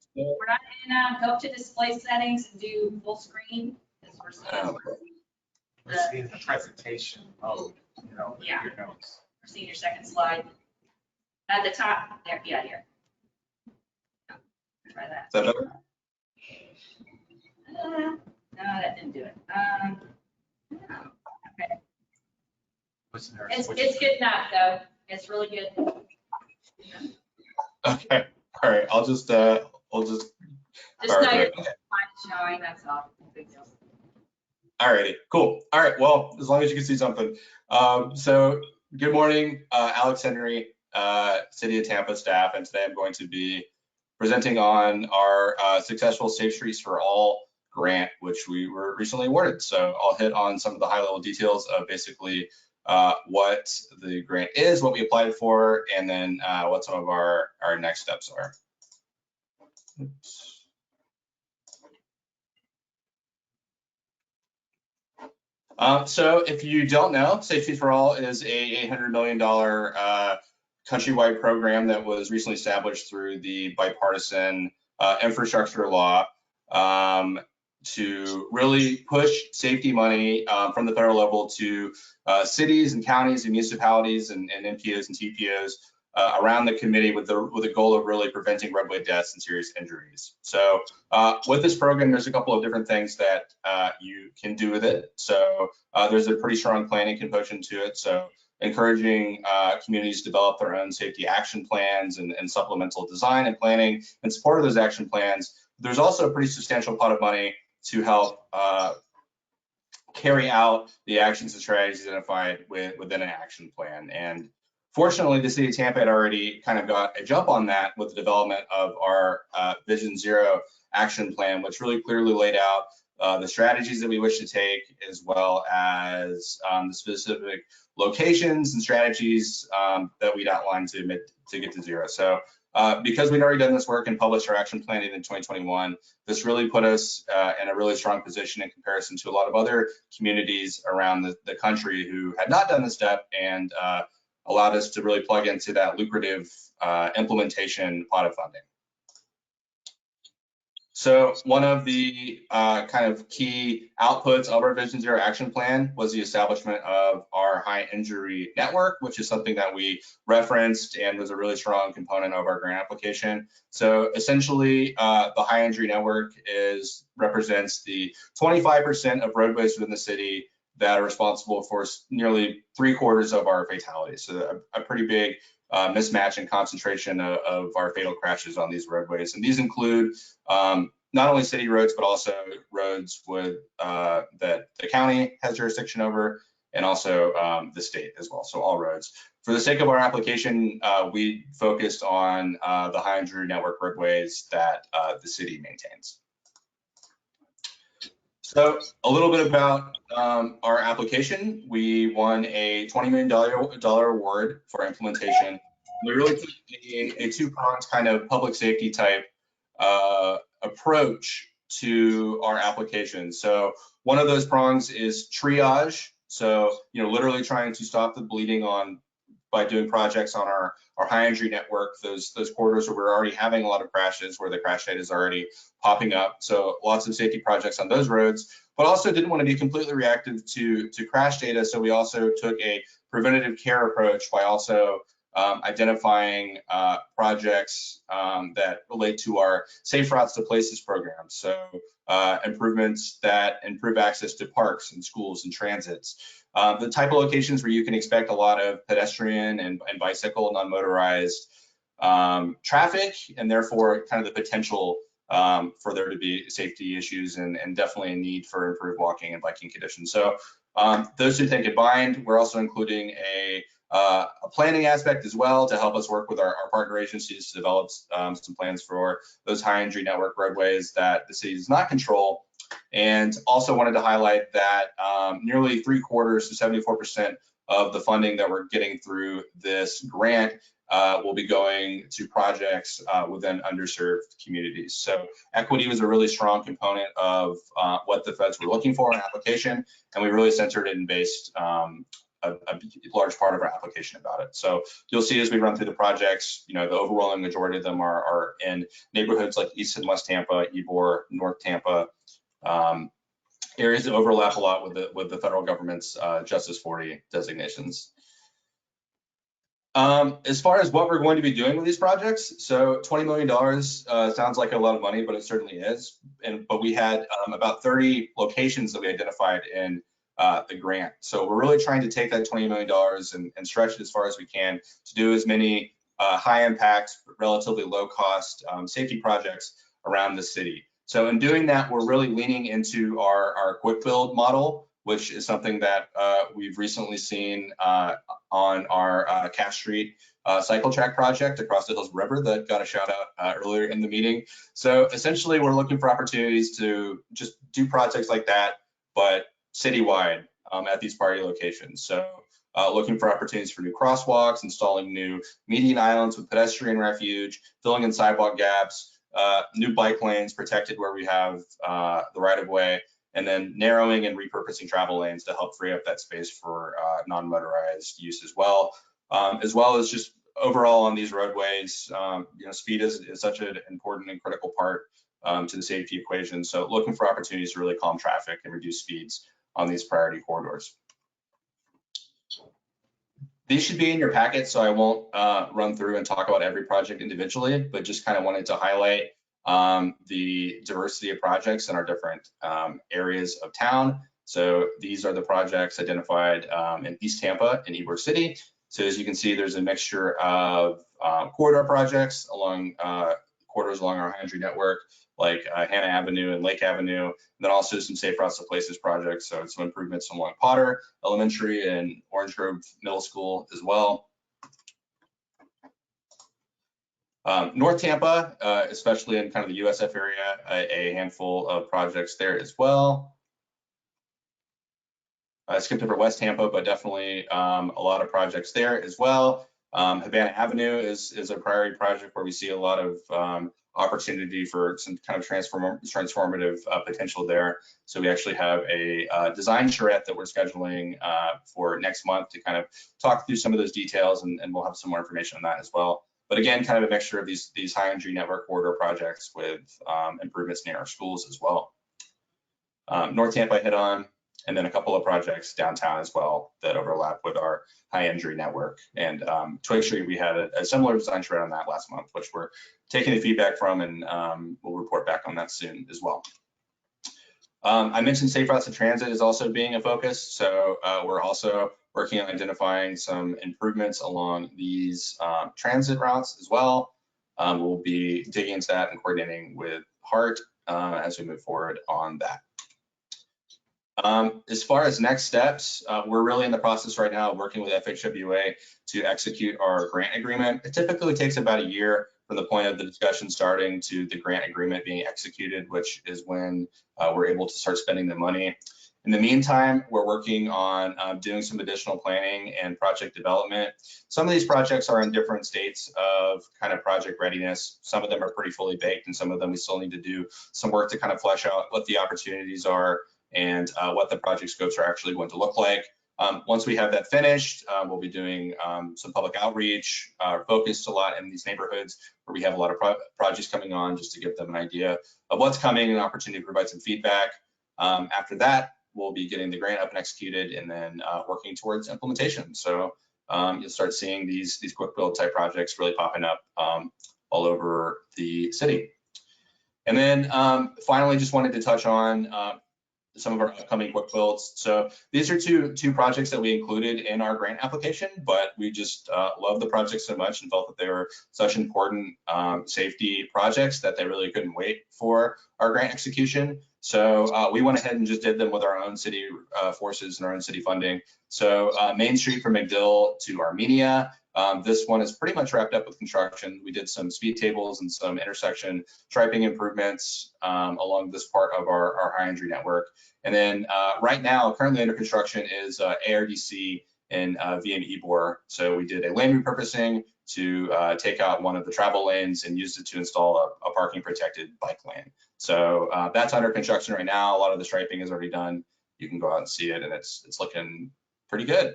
in go to display settings and do full screen. We're seeing the presentation mode, you know, Yeah. your notes. We're seeing your second slide. At the top, there, yeah, here. Try that. Is that better? No, that didn't do it. No. Okay. It's good enough though. It's really good. Okay. All right. I'll just. Just know your slide's showing, that's all. No big deal. All righty, cool. All right, well, as long as you can see something. So good morning, Alex Henry, City of Tampa staff, and today I'm going to be presenting on our successful Safe Streets for All grant, which we were recently awarded. So I'll hit on some of the high level details of basically what the grant is, what we applied for, and then what some of our next steps are. Oops. So if you don't know, Safety for All is a $800 million countrywide program that was recently established through the bipartisan infrastructure law to really push safety money from the federal level to cities and counties and municipalities and NPOs and TPOs around the committee with the goal of really preventing roadway deaths and serious injuries. So with this program, there's a couple of different things that you can do with it. So there's a pretty strong planning component to it. So encouraging communities to develop their own safety action plans and supplemental design and planning in support of those action plans. There's also a pretty substantial pot of money to help carry out the actions and strategies identified within an action plan. And fortunately, the City of Tampa had already kind of got a jump on that with the development of our Vision Zero action plan, which really clearly laid out the strategies that we wish to take, as well as the specific locations and strategies that we'd outlined to get to zero. So because we'd already done this work and published our action plan in 2021, this really put us in a really strong position in comparison to a lot of other communities around the country who had not done this step and allowed us to really plug into that lucrative implementation pot of funding. So one of the kind of key outputs of our Vision Zero action plan was the establishment of our high injury network, which is something that we referenced and was a really strong component of our grant application. So essentially, the high injury network represents the 25% of roadways within the city that are responsible for nearly 3/4 of our fatalities. So a pretty big mismatch and concentration of our fatal crashes on these roadways. And these include not only city roads, but also roads that the county has jurisdiction over, and also the state as well, so all roads. For the sake of our application, we focused on the high injury network roadways that the city maintains. So a little bit about our application. We won a $20 million award for implementation. We really took a two-pronged kind of public safety type approach to our application. So one of those prongs is triage. So, literally trying to stop the bleeding by doing projects on our high injury network, those corridors where we're already having a lot of crashes, where the crash data is already popping up. So lots of safety projects on those roads, but also didn't want to be completely reactive to crash data. So we also took a preventative care approach by also identifying projects that relate to our Safe Routes to Places program. So improvements that improve access to parks and schools and transits. The type of locations where you can expect a lot of pedestrian and bicycle, non-motorized traffic, and therefore kind of the potential for there to be safety issues and definitely a need for improved walking and biking conditions. So those two things combined, we're also including a planning aspect as well to help us work with our partner agencies to develop some plans for those high injury network roadways that the city does not control. And also wanted to highlight that nearly 3/4 to 74% of the funding that we're getting through this grant will be going to projects within underserved communities. So equity was a really strong component of what the feds were looking for in an application, and we really centered it and based a large part of our application about it. So you'll see as we run through the projects, the overwhelming majority of them are in neighborhoods like East and West Tampa, Ybor, North Tampa, areas that overlap a lot with the federal government's Justice 40 designations. As far as what we're going to be doing with these projects, so $20 million sounds like a lot of money, but it certainly is. But we had about 30 locations that we identified in the grant. So we're really trying to take that $20 million and stretch it as far as we can to do as many high impact, relatively low cost safety projects around the city. So in doing that, we're really leaning into our quick build model, which is something that we've recently seen on our Cass Street cycle track project across the Hills River that got a shout out earlier in the meeting. So essentially, we're looking for opportunities to just do projects like that, but citywide at these priority locations. So looking for opportunities for new crosswalks, installing new median islands with pedestrian refuge, filling in sidewalk gaps, new bike lanes protected where we have the right of way, and then narrowing and repurposing travel lanes to help free up that space for non-motorized use as well as just overall on these roadways. Speed is such an important and critical part to the safety equation. So looking for opportunities to really calm traffic and reduce speeds on these priority corridors. These should be in your packet, so I won't run through and talk about every project individually, but just kind of wanted to highlight the diversity of projects in our different areas of town. So these are the projects identified in East Tampa and Ybor City. So as you can see, there's a mixture of corridor projects along corridors along our high injury network, like Hannah Avenue and Lake Avenue, and then also some Safe Routes to Places projects. So some improvements along Potter Elementary and Orange Grove Middle School as well. North Tampa, especially in kind of the USF area, a handful of projects there as well. I skipped over West Tampa, but definitely a lot of projects there as well. Havana Avenue is a priority project where we see a lot of opportunity for some kind of transformative potential there. So we actually have a design charrette that we're scheduling for next month to kind of talk through some of those details, and we'll have some more information on that as well. But again, kind of a mixture of these high energy network corridor projects with improvements near our schools as well. North Tampa I hit on, and then a couple of projects downtown as well that overlap with our high energy network. And Twig Street, we had a similar design charrette on that last month, which we're taking the feedback from, and we'll report back on that soon as well. I mentioned safe routes to transit is also being a focus. So we're also working on identifying some improvements along these transit routes as well. We'll be digging into that and coordinating with HART as we move forward on that. As far as next steps, we're really in the process right now of working with FHWA to execute our grant agreement. It typically takes about a year from the point of the discussion starting to the grant agreement being executed, which is when we're able to start spending the money. In the meantime, we're working on doing some additional planning and project development. Some of these projects are in different states of kind of project readiness. Some of them are pretty fully baked, and some of them we still need to do some work to kind of flesh out what the opportunities are and what the project scopes are actually going to look like. Once we have that finished, we'll be doing some public outreach, focused a lot in these neighborhoods where we have a lot of projects coming on, just to give them an idea of what's coming and an opportunity to provide some feedback. After that, we'll be getting the grant up and executed, and then working towards implementation. So you'll start seeing these quick build type projects really popping up all over the city. And then finally, just wanted to touch on some of our upcoming quick builds. So these are two projects that we included in our grant application, but we just love the project so much and felt that they were such important safety projects that they really couldn't wait for our grant execution. So we went ahead and just did them with our own city forces and our own city funding. So Main Street from McDill to Armenia. This one is pretty much wrapped up with construction. We did some speed tables and some intersection striping improvements along this part of our high energy network. And then right now, currently under construction is ARDC in VM Ybor. So we did a lane repurposing to take out one of the travel lanes and used it to install a parking protected bike lane. So that's under construction right now. A lot of the striping is already done. You can go out and see it, and it's looking pretty good.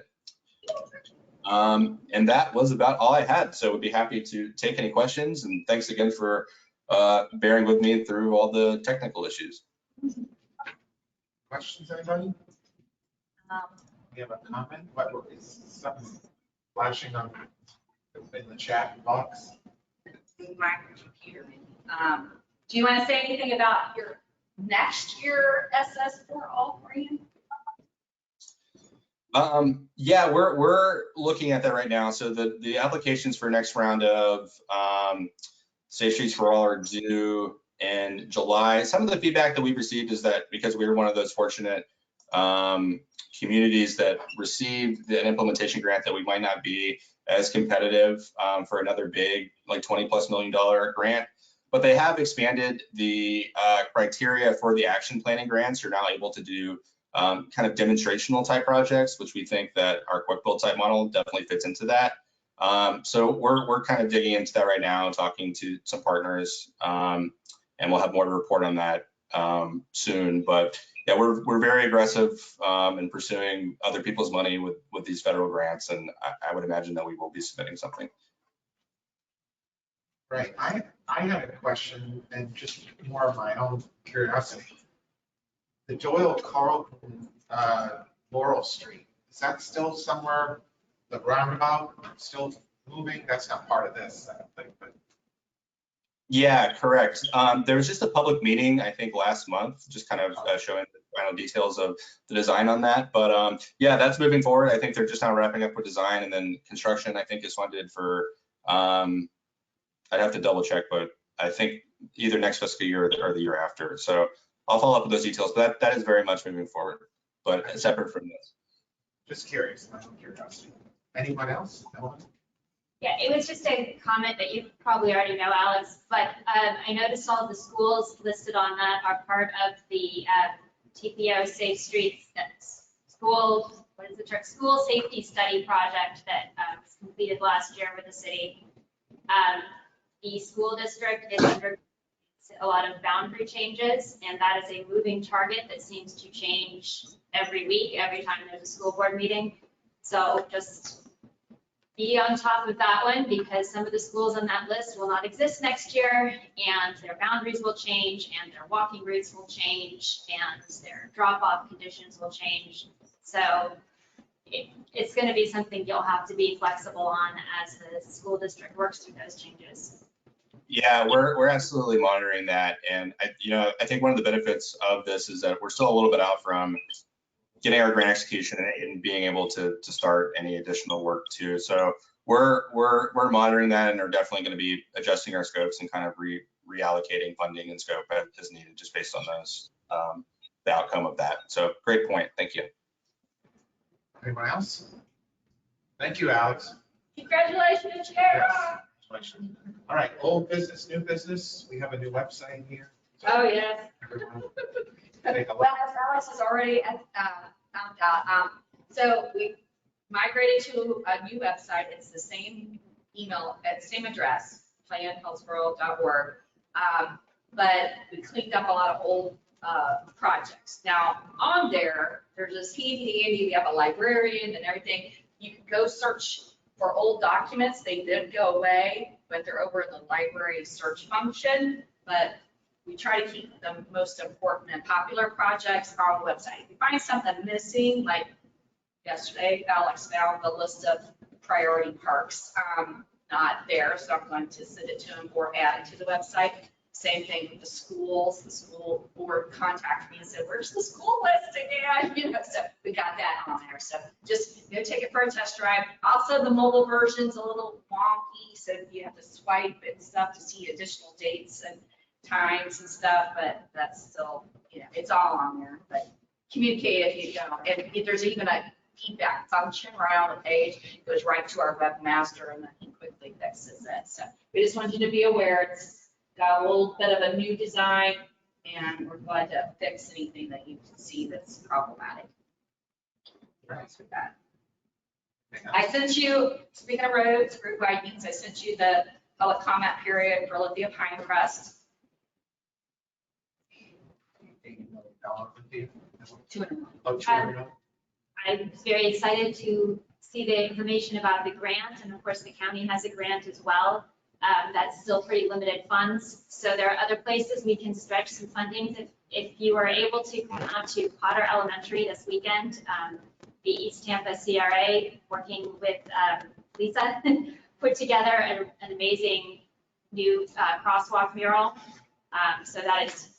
And that was about all I had. So we'd be happy to take any questions, and thanks again for bearing with me through all the technical issues. Questions, anybody? We have a comment. What is something flashing on in the chat box? My computer. Do you want to say anything about your next year SS4 all grant? Yeah, we're looking at that right now. So the applications for next round of Safe Streets for All are due in July. Some of the feedback that we've received is that because we were one of those fortunate communities that received an implementation grant, that we might not be as competitive for another big, like $20+ million grant. But they have expanded the criteria for the action planning grants. You're now able to do kind of demonstrational type projects, which we think that our quick build type model definitely fits into that. So we're kind of digging into that right now, talking to some partners, and we'll have more to report on that soon. But yeah, we're very aggressive in pursuing other people's money with these federal grants, and I would imagine that we will be submitting something. Right. I had a question, and just more of my own curiosity. The Doyle Carlton Laurel Street, is that still somewhere, the roundabout still moving? That's not part of this, I don't think, but. Yeah, correct. There was just a public meeting, I think, last month, just kind of showing the final details of the design on that. But yeah, that's moving forward. I think they're just now wrapping up with design, and then construction, I think, is funded for, I'd have to double check, but I think either next fiscal year or the year after. So I'll follow up with those details, but that is very much moving forward, but separate from this. Just curious, my own curiosity. Anyone else? Ellen? Yeah, it was just a comment that you probably already know, Alex, but I noticed all the schools listed on that are part of the TPO Safe Streets school safety study project that was completed last year with the city. The school district is under a lot of boundary changes, and that is a moving target that seems to change every week, every time there's a school board meeting. So just be on top of that one, because some of the schools on that list will not exist next year, and their boundaries will change, and their walking routes will change, and their drop-off conditions will change. So it's going to be something you'll have to be flexible on as the school district works through those changes. Yeah, we're absolutely monitoring that. And I think one of the benefits of this is that we're still a little bit out from getting our grant execution and being able to start any additional work too. So we're monitoring that, and are definitely going to be adjusting our scopes and kind of reallocating funding and scope as needed, just based on those the outcome of that. So great point. Thank you. Anyone else? Thank you, Alex. Congratulations, Chair. Yes. Congratulations. All right, old business, new business. We have a new website here. Oh, yes. Everyone take a look. Well, as Alex has already found out, so we migrated to a new website. It's the same email, same address, planhealthsboro.org. But we cleaned up a lot of old projects. Now, on there, there's this handy dandy, we have a librarian and everything. You can go search for old documents. They did go away, but they're over in the library search function. But we try to keep the most important and popular projects on the website. If you find something missing, like yesterday, Alex found the list of priority parks not there, so I'm going to send it to him or add it to the website. Same thing with the schools. The school board contacted me and said, "Where's the school list again?" So we got that on there. So just take it for a test drive. Also, the mobile version's a little wonky, so you have to swipe and stuff to see additional dates and times and stuff. But that's still, it's all on there. But communicate if you don't. And if there's even a feedback function right on the page, it goes right to our webmaster, and then he quickly fixes it. So we just want you to be aware it's got a little bit of a new design, and we're glad to fix anything that you see that's problematic. Thanks with that. I sent you, speaking of roads, road widenings, I sent you the public comment period for Olympia Pinecrest. I'm very excited to see the information about the grant, and of course the county has a grant as well. That's still pretty limited funds. So there are other places we can stretch some funding. If you are able to come out to Potter Elementary this weekend, the East Tampa CRA, working with Lisa, put together an amazing new crosswalk mural. So that is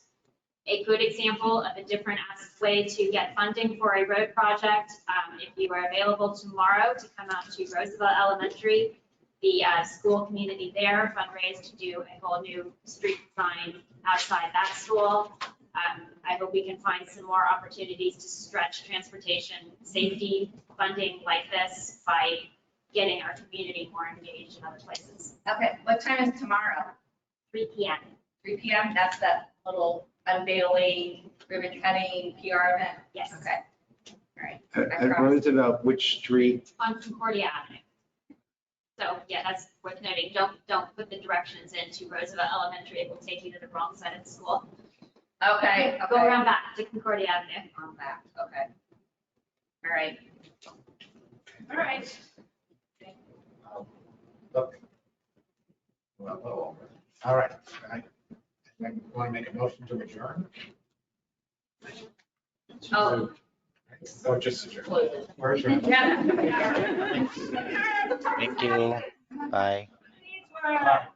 a good example of a different way to get funding for a road project. If you are available tomorrow to come out to Roosevelt Elementary, the school community there fundraised to do a whole new street sign outside that school. I hope we can find some more opportunities to stretch transportation safety funding like this by getting our community more engaged in other places. Okay, what time is tomorrow? 3 p.m. 3 p.m. That's that little unveiling, ribbon cutting, PR event? Yes. Okay. All right. At Roosevelt, which street? On Concordia Avenue. So yeah, that's worth noting. Don't put the directions into Roosevelt Elementary. It will take you to the wrong side of the school. Okay. Go around back to Concordia Avenue. On back. Okay. All right. All right. Look. Well, all right. I'm going to make a motion to adjourn. Oh. So just adjourn. We're adjourned. Yeah. Thank you. Bye. All right.